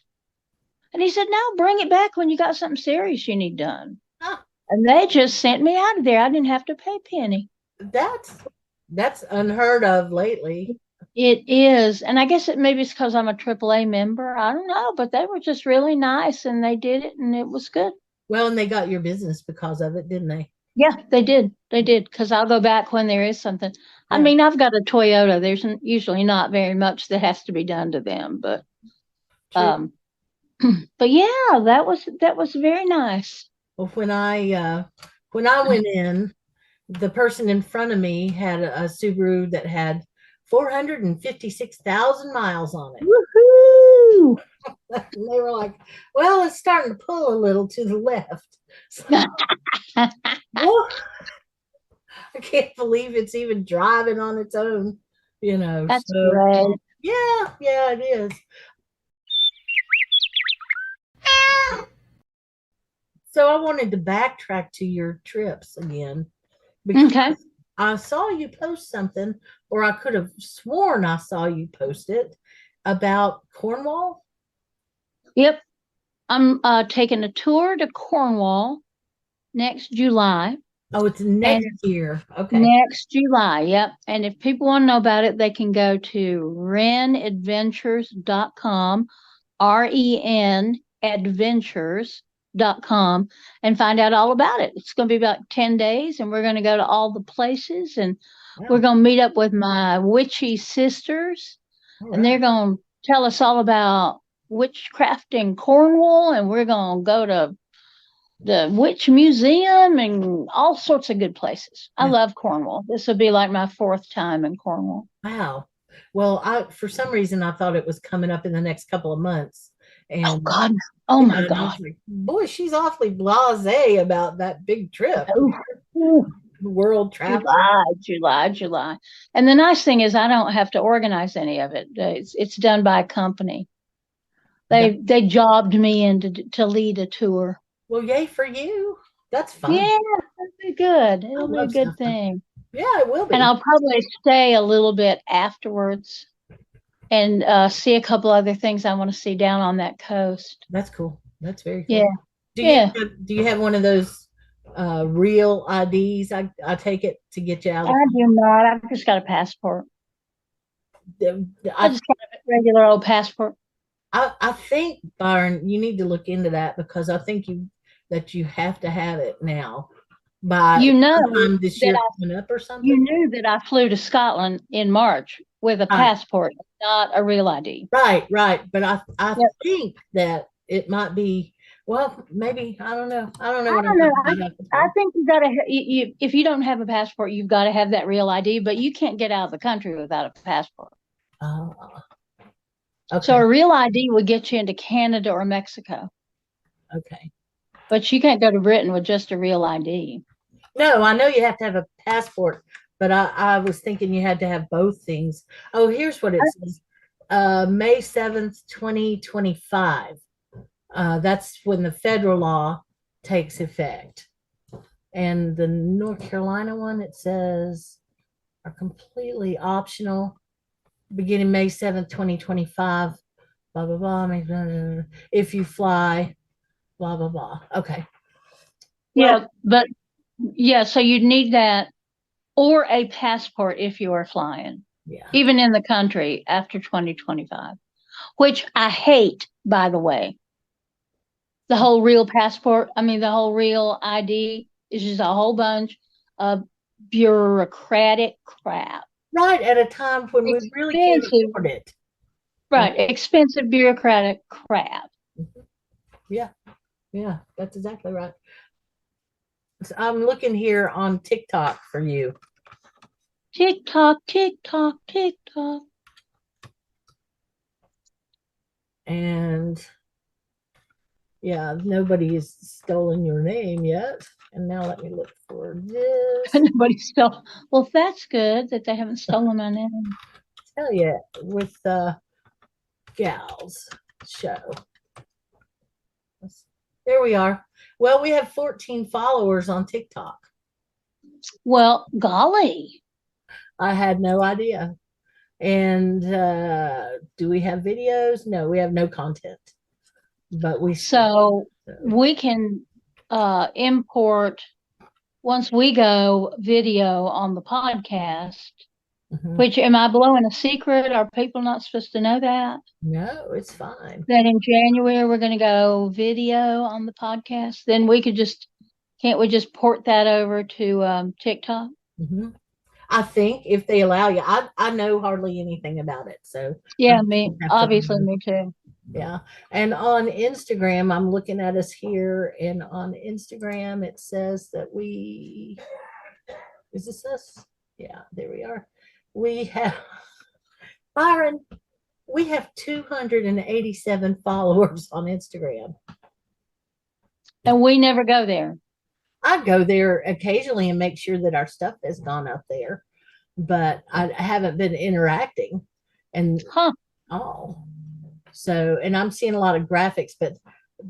And he said, "No, bring it back when you got something serious you need done." huh, And they just sent me out of there. I didn't have to pay a penny. that's unheard of lately. It is. And I guess maybe it's because I'm a AAA member. I don't know, but they were just really nice and they did it and it was good. Well, and they got your business because of it, didn't they? Yeah, they did. They did. Because I'll go back when there is something. I Yeah. mean, I've got a Toyota. There's usually not very much that has to be done to them, but True. but yeah, that was very nice. Well, when I went in, the person in front of me had a Subaru that had 456,000 miles on it. Woohoo! And they were like, "Well, it's starting to pull a little to the left." So, well, I can't believe it's even driving on its own, you know. That's So great. yeah, it is. So I wanted to backtrack to your trips again because Okay. I saw you post something, or I could have sworn I saw you post it about Cornwall. Yep. I'm taking a tour to Cornwall next July. Oh, it's And next year. Okay. next July, yep. And if people want to know about it, they can go to renadventures.com, REN adventures.com, and find out all about it. It's going to be about 10 days, and we're going to go to all the places, and we're Wow. going to meet up with my witchy sisters, All and they're right. going to tell us all about witchcraft in Cornwall, and we're going to go to the Witch Museum and all sorts of good places. I love Cornwall. This will be like my fourth time in Cornwall. Wow. Well, I for some reason I thought it was coming up in the next couple of months. Oh And God. Oh yeah, my and I God. was like, boy, she's awfully blasé about that big trip. Ooh, World travel. July. And the nice thing is I don't have to organize any of it. It's done by a company. They jobbed me in to lead a tour. Well, yay for you. That's fun. Yeah, it'll be good. I It'll be a love good stuff like thing. yeah, it will be. And I'll probably stay a little bit afterwards and see a couple other things I want to see down on that coast. That's cool. That's very cool. Yeah, yeah. Do you have one of those real IDs? I take it to get you out I of do not. I've just got a passport. I I, just got a regular old passport. I think Byron, you need to look into that because I think you have to have it now by You know sometime this that year I coming up or you something. knew that I flew to Scotland in March with a Right, passport, not a real ID. right. But I Yep. think that it might be well, maybe I don't know. I don't know I what I'm don't know. talking about. I think you got to if you don't have a passport, you've got to have that real ID. But you can't get out of the country without a passport. Uh, So okay, a real ID would get you into Canada or Mexico, okay. but you can't go to Britain with just a real ID. No, I know you have to have a passport, but I was thinking you had to have both things. Oh, here's what it says. May 7th, 2025. That's when the federal law takes effect. And the North Carolina one, it says, are completely optional beginning May 7th, 2025. Blah, blah, blah. If you fly, blah, blah, blah. Okay. Well, Yeah, but yeah, so you'd need that or a passport if you are flying, yeah. even in the country after 2025, which I hate, by the way. The whole real passport, I mean, the whole real ID is just a whole bunch of bureaucratic crap. Right at a time when we really can't Expensive, afford it. right? Expensive bureaucratic crap. Yeah, yeah, that's exactly right. I'm looking here on TikTok for you. Tick tock, tick tock, tick tock. And yeah, nobody has stolen your name yet. And now let me look for this. Nobody stole. Well, that's good that they haven't stolen my name. Tell you, with the gals show. There we are. Well, we have 14 followers on TikTok. Well, golly. I had no idea. And do we have videos? No, we have no content. But So we can import, once we go, video on the podcast. Which, am I blowing a secret? Are people not supposed to know that? No, it's fine. That in January we're going to go video on the podcast. Then we could can't we just port that over to TikTok? I think if they allow you, I know hardly anything about it. So yeah, obviously me too. Yeah. And on Instagram, I'm looking at us here, and on Instagram it says that is this us? Yeah, there we are. We have Byron, we have 287 followers on Instagram. And we never go there. I go there occasionally and make sure that our stuff has gone up there, but I haven't been interacting. And so, and I'm seeing a lot of graphics, but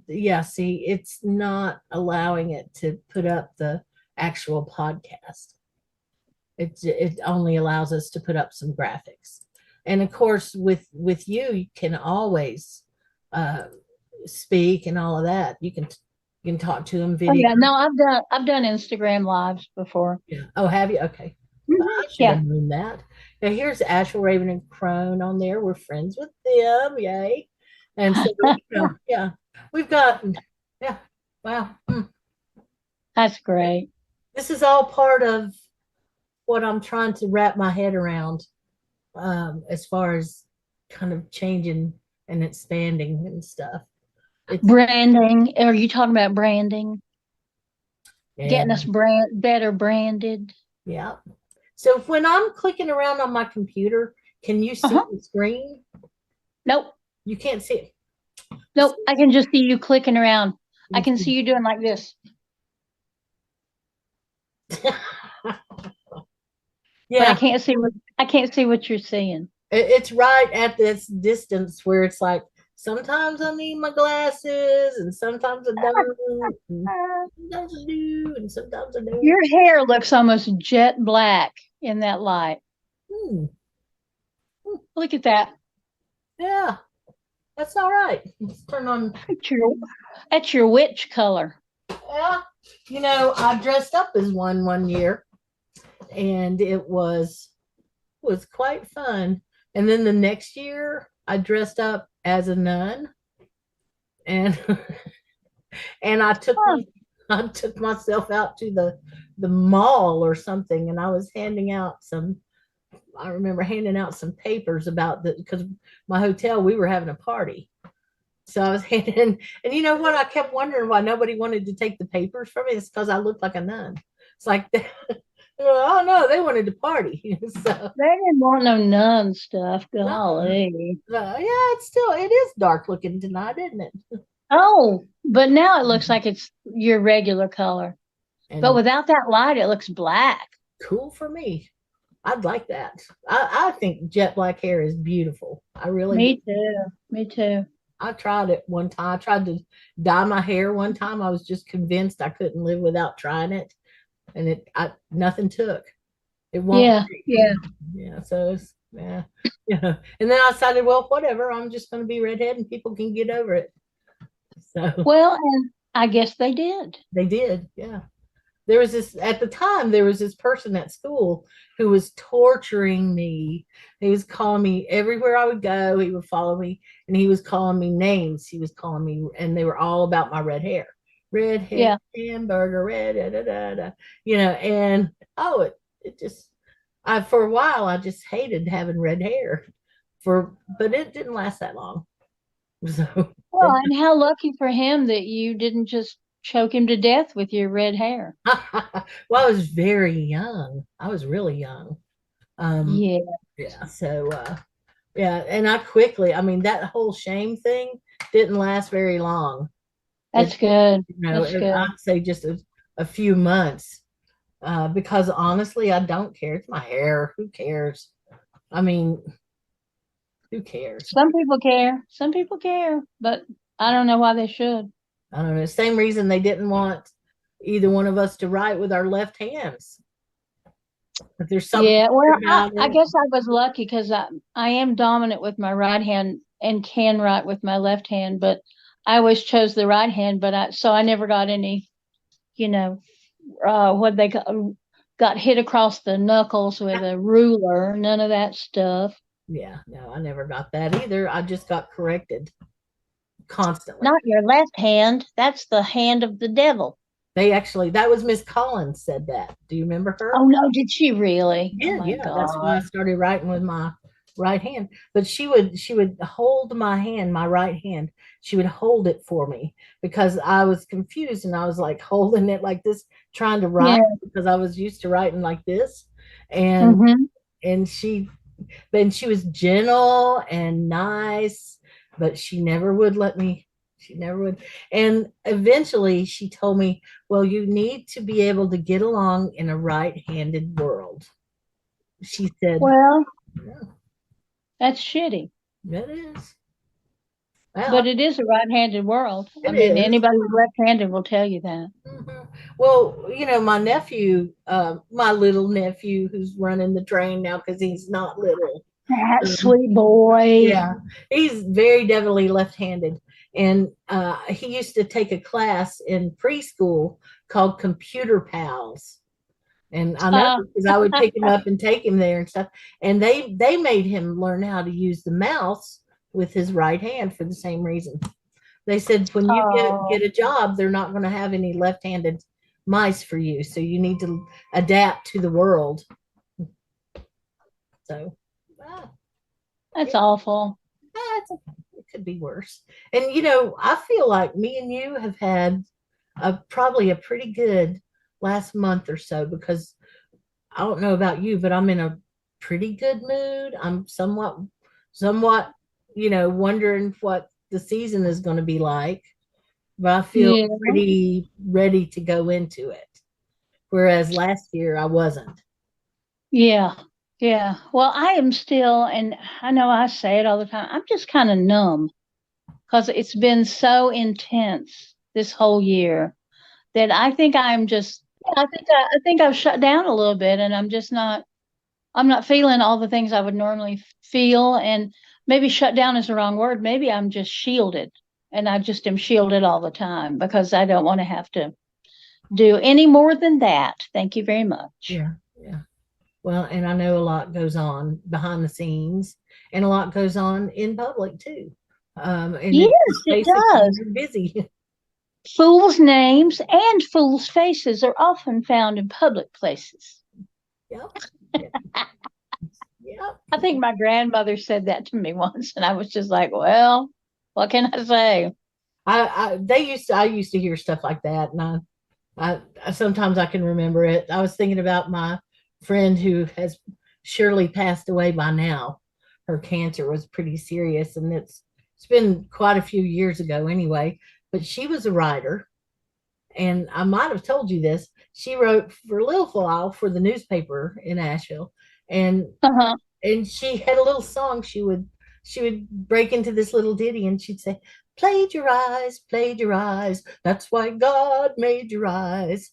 yeah, see, it's not allowing it to put up the actual podcast. It only allows us to put up some graphics. And of course, with you can always speak and all of that. You can talk to them video. Oh, yeah, no, I've done Instagram lives before. Yeah. Oh, have you? Okay. I should have known that. Now here's Ashel, Raven, and Crone on there. We're friends with them, yay! And so yeah, we've gotten wow. That's great. This is all part of what I'm trying to wrap my head around, as far as kind of changing and expanding and stuff. Branding. Are you talking about branding? Getting us better branded. Yeah. So when I'm clicking around on my computer, can you see the screen? Nope. You can't see it. Nope. I can just see you clicking around. I can see you doing like this. Yeah. But I can't see what you're seeing. It's right at this distance where it's like, sometimes I need my glasses, and sometimes I don't, and sometimes I do, and sometimes I don't. Your hair looks almost jet black in that light. Look at that. Yeah, that's all right. Let's turn on. That's your witch color. Yeah, I dressed up as one year, and it was quite fun. And then the next year, I dressed up as a nun, and and I took myself out to the mall or something, and I was handing out some papers about because my hotel, we were having a party. So I was handing, and you know what? I kept wondering why nobody wanted to take the papers from me. It's because I looked like a nun. It's like, oh no, they wanted to party. So they didn't want no nun stuff. Golly. Yeah, it is dark looking tonight, isn't it? Oh, but now it looks like it's your regular color. But without that light, it looks black. Cool for me. I'd like that. I think jet black hair is beautiful. I really Me too. Me too. I tried it one time. I tried to dye my hair one time. I was just convinced I couldn't live without trying it. And nothing took. It won't. Yeah. So it's, yeah. And then I decided, well, whatever. I'm just going to be redhead, and people can get over it. So well, and I guess they did. They did. Yeah. At the time, there was this person at school who was torturing me. He was calling me everywhere I would go. He would follow me, and he was calling me names. He was calling me, and they were all about my red hair. Red hair, hamburger, red, and it just, for a while, I just hated having red hair, but it didn't last that long. So, well, and how lucky for him that you didn't just choke him to death with your red hair. Well, I was very young. I was really young. Um, Yeah, yeah, so yeah, and I mean, that whole shame thing didn't last very long. that's It, good. That's I'd good. say just a few months. Because honestly, I don't care. It's my hair. Who cares? I mean, who cares? Some people care. Some people care, but I don't know why they should. I don't know. Same reason they didn't want either one of us to write with our left hands. But there's something Yeah, well, about I it. guess I was lucky because I am dominant with my right hand and can write with my left hand, but I always chose the right hand. But I never got any, you know, what they got hit across the knuckles with a ruler. None of that stuff. Yeah, no, I never got that either. I just got corrected constantly. Not your left hand. That's the hand of the devil. That was Miss Collins said that. Do you remember her? Oh no, did she really? Oh Yeah, my yeah. That's why I God. started writing with my right hand. But she would hold my hand, my right hand. She would hold it for me because I was confused and I was like holding it like this, trying to Yeah. write because I was used to writing like this. And Mm-hmm. and she was gentle and nice, but she never would let me. She never would. And eventually she told me, well, you need to be able to get along in a right-handed world. She said, Well, yeah, that's shitty. that is. Well, But it is a right-handed world. I it mean, is. anybody who's left-handed will tell you that. Mhm. Well, my nephew, my little nephew who's running the train now because he's not little. That sweet boy. Yeah, he's very definitely left-handed, and he used to take a class in preschool called Computer Pals. And I know Uh, because I would pick him up and take him there and stuff. And they made him learn how to use the mouse with his right hand for the same reason. They said when you oh, get a job, they're not going to have any left-handed mice for you, so you need to adapt to the world. So, ah, that's awful. it's okay. It could be worse. And I feel like me and you have had probably a pretty good last month or so because I don't know about you, but I'm in a pretty good mood. I'm somewhat, wondering what the season is going to be like, but I feel Yeah. pretty ready to go into it. Whereas last year I wasn't. Yeah. Yeah. Well, I am still, and I know I say it all the time, I'm just kind of numb because it's been so intense this whole year that I think I'm just, I think I've shut down a little bit and I'm not feeling all the things I would normally feel. And maybe shut down is the wrong word. Maybe I'm just shielded and I just am shielded all the time because I don't want to have to do any more than that. Thank you very much. Yeah, yeah. Well, and I know a lot goes on behind the scenes, and a lot goes on in public too. And Yes, it's just it basically does. you're busy. Fools' names and fools' faces are often found in public places. Yep. Yep. Yep. I think my grandmother said that to me once, and I was just like, well, what can I say? I used to hear stuff like that, and I sometimes I can remember it. I was thinking about my friend who has surely passed away by now. Her cancer was pretty serious, and it's been quite a few years ago anyway. But she was a writer, and I might have told you this. She wrote for a little while for the newspaper in Asheville, and Uh-huh. and she had a little song. She would break into this little ditty, and she'd say, "Plagiarize, plagiarize. That's why God made your eyes."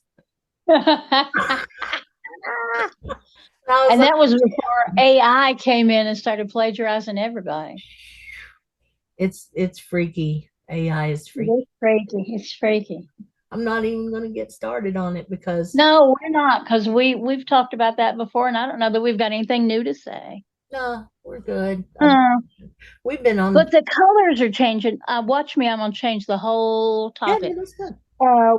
And I was And like, that was before AI came in and started plagiarizing everybody. it's freaky. AI is freaky. It's freaky. It's freaky. I'm not even going to get started on it because No, we're not, because we've talked about that before, and I don't know that we've got anything new to say. no, we're good. Uh, We've been on. but the colors are changing. Watch me, I'm gonna change the whole Yeah, topic. that's good.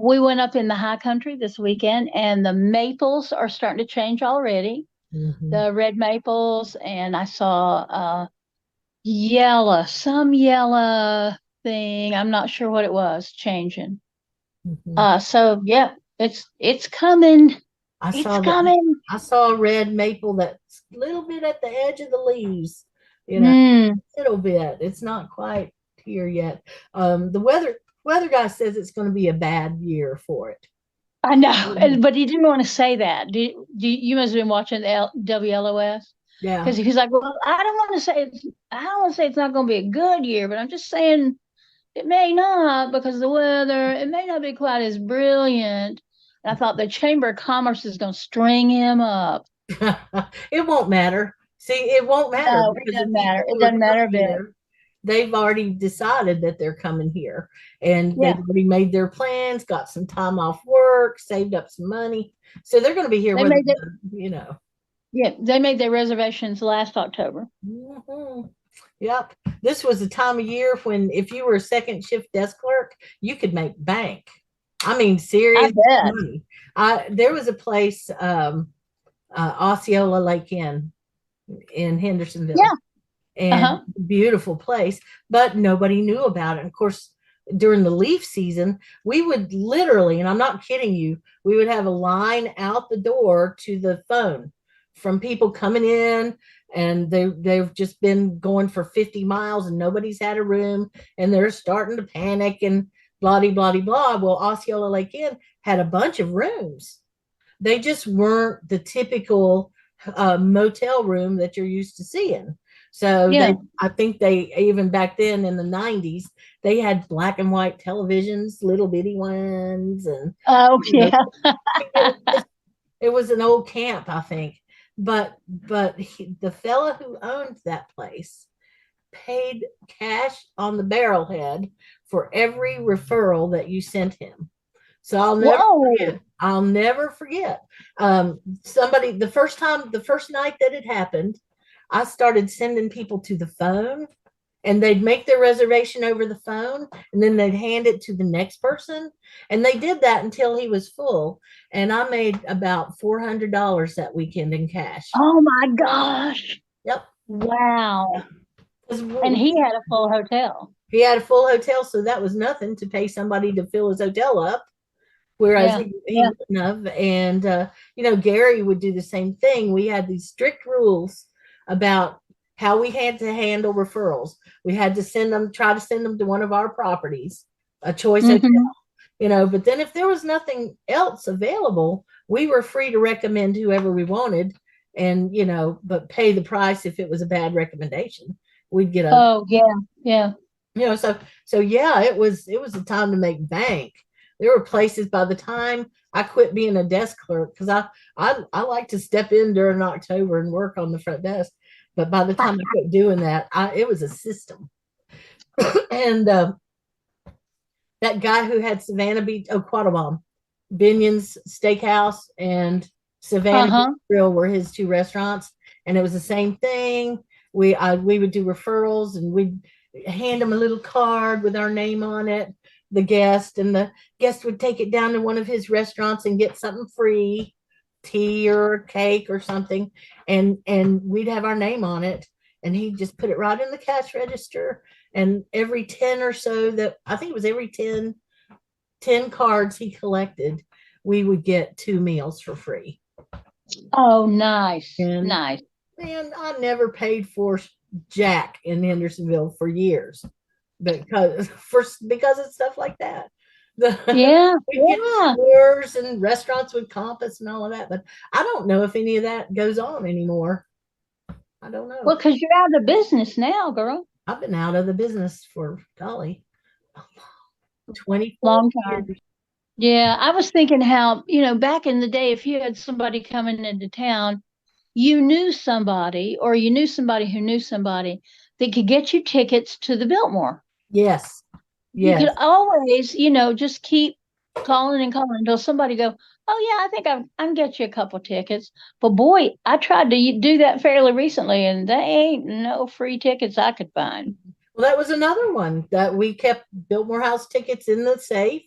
We went up in the high country this weekend, and the maples are starting to change already. Mhm. The red maples, and I saw yellow, some yellow thing. I'm not sure what it was changing. Mhm. So yeah, it's coming. I It's saw that. coming. I saw a red maple that's a little bit at the edge of the leaves, you know, Mm, a little bit. It's not quite here yet. The weather guy says it's going to be a bad year for it. I know, Mhm. but he didn't want to say that. You must have been watching the WLOS Yeah. because he's like, well, I don't want to say it's not going to be a good year, but I'm just saying it may not because the weather, it may not be quite as brilliant. And I thought the Chamber of Commerce is going to string him up. It won't matter. See, it won't matter No, it because the doesn't matter. people It who are doesn't matter coming a bit. here, they've already decided that they're coming here and Yeah, they've already made their plans, got some time off work, saved up some money. So they're going to be here they whether, made it. you know. Yeah, they made their reservations last October. Mhm. Yep. This was the time of year when if you were a second shift desk clerk, you could make bank. I mean, I serious bet. money. There was a place, Osceola Lake Inn in Yeah. Hendersonville, Uh and huh. beautiful place, but nobody knew about it. And of course, during the leaf season, we would literally, and I'm not kidding you, we would have a line out the door to the phone from people coming in, and they've just been going for 50 miles and nobody's had a room, and they're starting to panic and blah blah blah. Well, Osceola Lake Inn had a bunch of rooms. They just weren't the typical motel room that you're used to seeing. So Yeah. I think they even back then in the 90s, they had black and white televisions, little bitty ones, and Oh you know, yeah. it was an old camp, I think. But the fella who owned that place paid cash on the barrelhead for every referral that you sent him. So I'll never forget. Whoa. I'll never forget. Somebody the first night that it happened, I started sending people to the phone, and they'd make their reservation over the phone, and then they'd hand it to the next person, and they did that until he was full. And I made about $400 that weekend in cash. Oh my gosh. Yep. Wow. 'Cause And he had a full hotel. he had a full hotel, so that was nothing to pay somebody to fill his hotel up. Whereas Yeah. he Yeah. wouldn't have. And, Gary would do the same thing. We had these strict rules about how we had to handle referrals. We had to try to send them to one of our properties, a choice hotel, Hmm. but then if there was nothing else available, we were free to recommend whoever we wanted and, but pay the price if it was a bad recommendation. We'd get a, Oh yeah. Yeah. so yeah, it was a time to make bank. There were places by the time I quit being a desk clerk because I like to step in during October and work on the front desk. But by the time I quit doing that, it was a system. And that guy who had Savannah Beach, Quattlebaum, Binion's Steakhouse and Savannah Beach Uh-huh. Grill were his two restaurants, and it was the same thing. We would do referrals, and we'd hand them a little card with our name on it, the guest, and the guest would take it down to one of his restaurants and get something free, tea or cake or something, and we'd have our name on it, and he'd just put it right in the cash register. And every 10 or so that I think it was every 10 cards he collected, we would get 2 meals for free. Oh, nice. And Nice. man, I never paid for Jack in Hendersonville for years because of stuff like that. Yeah. We get Yeah. tours and restaurants with compass and all of that, but I don't know if any of that goes on anymore. I don't Well, know. because you're out of business now, girl. I've been out of the business for golly, 24 Long years. time. Yeah. I was thinking how, back in the day, if you had somebody coming into town, you knew somebody or you knew somebody who knew somebody that could get you tickets to the Biltmore. Yes. You could Yes. always, just keep calling and calling until somebody go, oh yeah, I think I can get you a couple tickets. But boy, I tried to do that fairly recently, and they ain't no free tickets I could find. Well, that was another one that we kept Biltmore House tickets in the safe,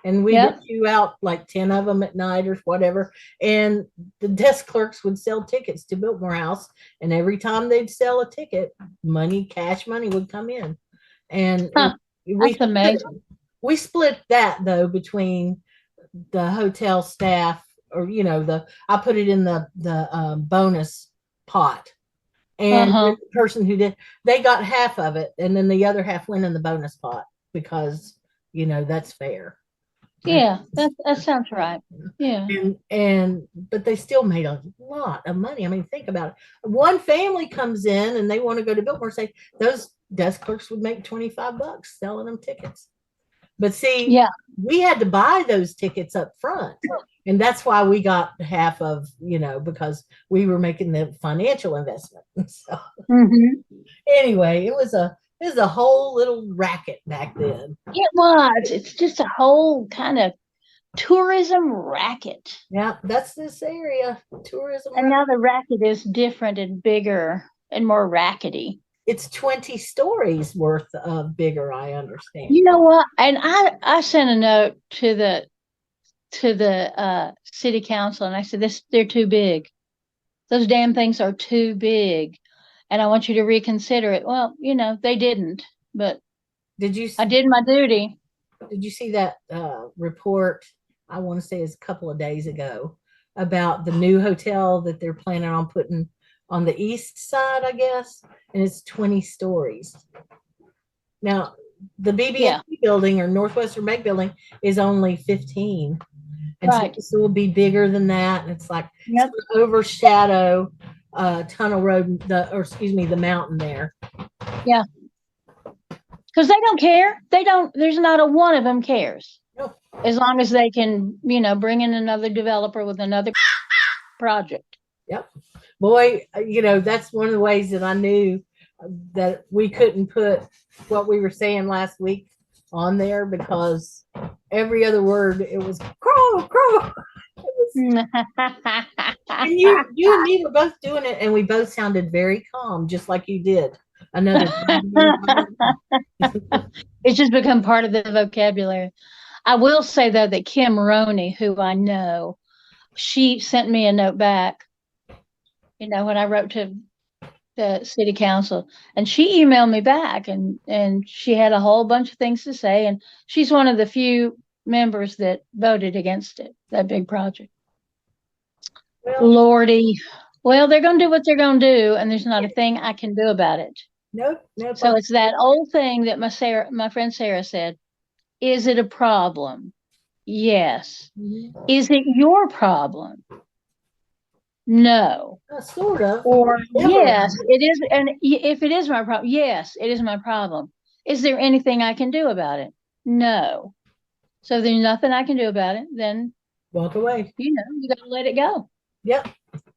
and we'd Yep. issue out like 10 of them at night or whatever. And the desk clerks would sell tickets to Biltmore House. And every time they'd sell a ticket, cash money would come in. And Huh. we That's split it. amazing. We split that though between the hotel staff, or I put it in the bonus pot, and Uh-huh. the person who did, they got half of it, and then the other half went in the bonus pot because that's fair. Yeah, that sounds right. Yeah. And but they still made a lot of money. I mean, think about it. One family comes in and they want to go to Biltmore, say those desk clerks would make $25 selling them tickets. But see, Yeah. we had to buy those tickets up front. And that's why we got half of, because we were making the financial investment. So Mm-hmm. anyway, it was a whole little racket back then. It was. It's just a whole kind of tourism racket. Yeah, that's this area, tourism. And now the racket is different and bigger and more rackety. It's 20 stories worth of bigger, I understand. You know what? And I sent a note to the city council, and I said, they're too big. Those damn things are too big, and I want you to reconsider it. Well, they didn't, but I did my duty. Did you see that report? I want to say it's a couple of days ago about the new hotel that they're planning on putting on the east side, I guess, and it's 20 stories. Now, the BB&T building, or Northwestern Bank building, is only 15. And so this will be bigger than that. And it's like, it's going to overshadow Tunnel Road, the mountain there. Yeah. Because they don't care. There's not a one of them cares. No. As long as they can, bring in another developer with another project. Yep. Boy, that's one of the ways that I knew that we couldn't put what we were saying last week on there, because every other word, it was crow, crow. And you and me were both doing it, and we both sounded very calm, just like you did. Another. It's just become part of the vocabulary. I will say, though, that Kim Roney, who I know, she sent me a note back, when I wrote to the city council, and she emailed me back, and she had a whole bunch of things to say, and she's one of the few members that voted against it, that big project. Well, Lordy. Well, they're going to do what they're going to do, and there's not a thing I can do about it. Nope. So it's that old thing that my friend Sarah said. Is it a problem? Yes. Mm-hmm. Is it your problem? No. Sort of. Or yes, it is. And if it is my problem, yes, it is my problem. Is there anything I can do about it? No. So there's nothing I can do about it. Then walk away. You got to let it go. Yep.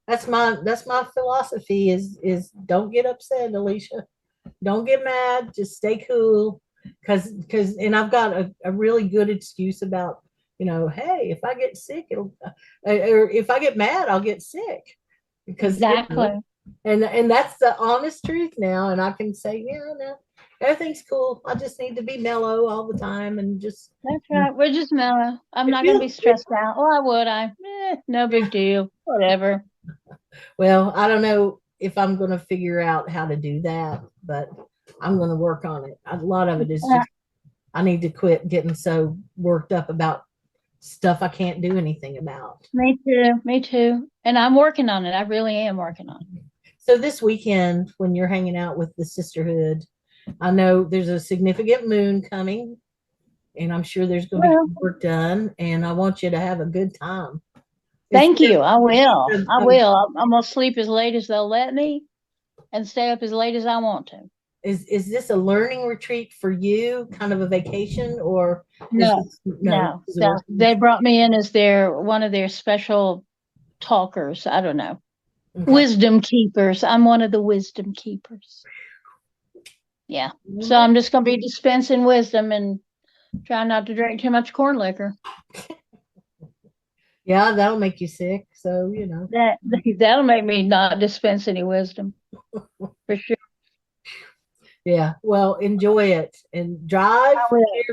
That's my philosophy is don't get upset, Alicia. Don't get mad. Just stay cool. And I've got a really good excuse about, hey, if I get sick, or if I get mad, I'll get sick. Because exactly. And that's the honest truth now. And I can say, no, everything's cool. I just need to be mellow all the time and just. That's right. We're just mellow. I'm not going to be stressed out. Why would I? No big deal. Whatever. Well, I don't know if I'm going to figure out how to do that, but I'm going to work on it. A lot of it is just, I need to quit getting so worked up about stuff I can't do anything about. Me too. And I'm working on it. I really am working on it. So this weekend, when you're hanging out with the sisterhood, I know there's a significant moon coming, and I'm sure there's going to be work done, and I want you to have a good time. Thank you. I will. I'm going to sleep as late as they'll let me and stay up as late as I want to. Is this a learning retreat for you, kind of a vacation, or no? They brought me in as one of their special talkers. I don't know. Okay. Wisdom keepers. I'm one of the wisdom keepers. Yeah. So I'm just going to be dispensing wisdom and try not to drink too much corn liquor. Yeah, that'll make you sick. So, that'll make me not dispense any wisdom for sure. Yeah. Well, enjoy it and drive.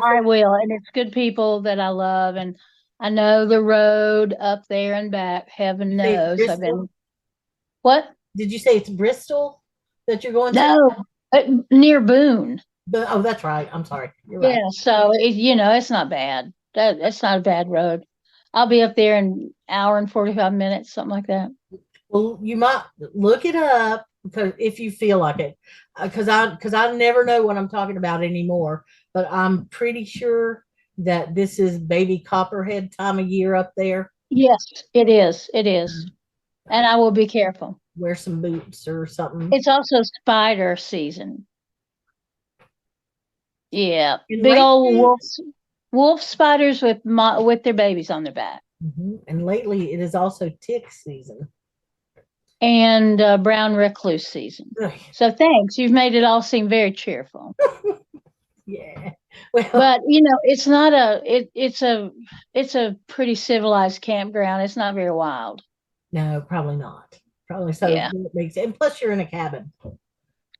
I will. And it's good people that I love. And I know the road up there and back. Heaven knows. What? Did you say it's Bristol that you're going to? No, near Boone. But oh, that's right. I'm sorry. You're right. Yeah, so it's not bad. That's not a bad road. I'll be up there in an hour and 45 minutes, something like that. Well, you might look it up because if you feel like it, because I never know what I'm talking about anymore. But I'm pretty sure that this is baby copperhead time of year up there. Yes, it is. It is. And I will be careful. Wear some boots or something. It's also spider season. Yeah, And big old lately- wolf spiders with their babies on their back, And lately, it is also tick season. and brown recluse season. Ugh, So thanks, you've made it all seem very cheerful. yeah. Well, But it's not it's a pretty civilized campground. It's not very wild. no, probably not. Probably so. Yeah. It makes and plus you're in a cabin. So,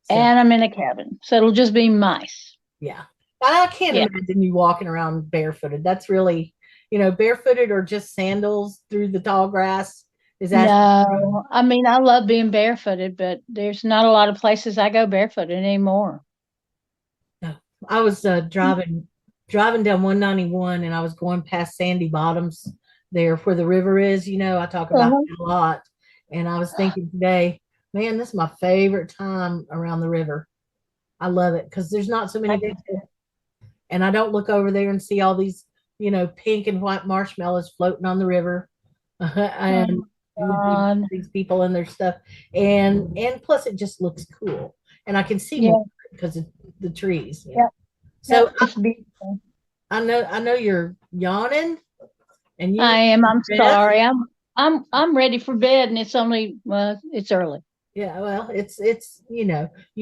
And I'm in a cabin, so it'll just be mice. yeah. I can't Yeah. imagine you walking around barefooted. That's really, barefooted or just sandals through the tall grass. Is that No, I mean I love being barefooted, but there's not a lot of places I go barefooted anymore. I was driving down 191 and I was going past Sandy Bottoms there where the river is. I talk about it a lot. And I was thinking today, man, this is my favorite time around the river. I love it because there's not so many people. And I don't look over there and see all these, pink and white marshmallows floating on the river. And God. these people and their stuff. And plus it just looks cool. And I can see Yeah. more because of the trees. Yep. So Yep, it's beautiful. I know you're yawning and I am. I'm bed? sorry. I'm ready for bed, and it's early. Yeah, well, it's you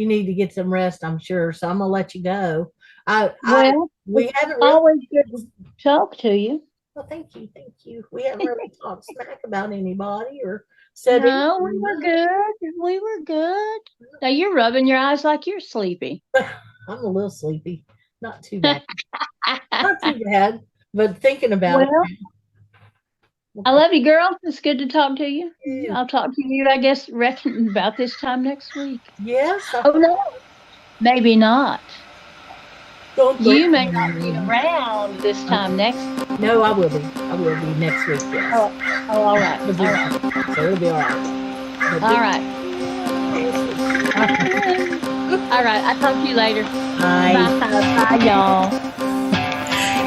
need to get some rest, I'm sure. So I'm gonna let you go. We haven't really Always good to talk to you. well, thank you. We haven't really talked smack about anybody or said No, we anything. were good. We were good. Now you're rubbing your eyes like you're sleepy. I'm a little sleepy. Not too bad. Not too bad. But thinking about it. I love you, girl. It's good to talk to you. Yeah. I'll talk to you, I guess, reckon about this time next week. Yes. Oh no, maybe not. Don't You may not be around this time next. No, I will be. I will be next week. Yes. Oh, all right. All right. So it'll be all right. But All right. All right. I'll talk to you later. Bye. Bye, y'all.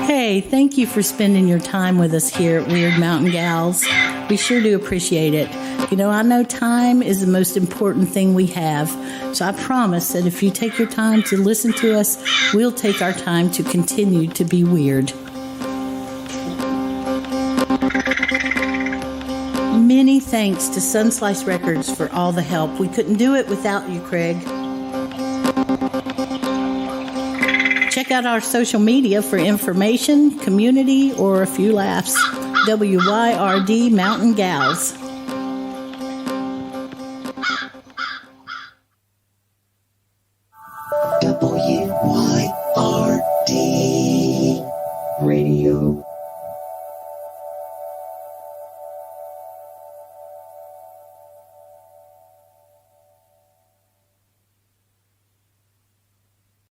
Hey, thank you for spending your time with us here at Wyrd Mountain Gals. We sure do appreciate it. I know time is the most important thing we have. So I promise that if you take your time to listen to us, we'll take our time to continue to be weird. Many thanks to Sunslice Records for all the help. We couldn't do it without you, Craig. Check out our social media for information, community, or a few laughs. WYRD Mountain Gals. WYRD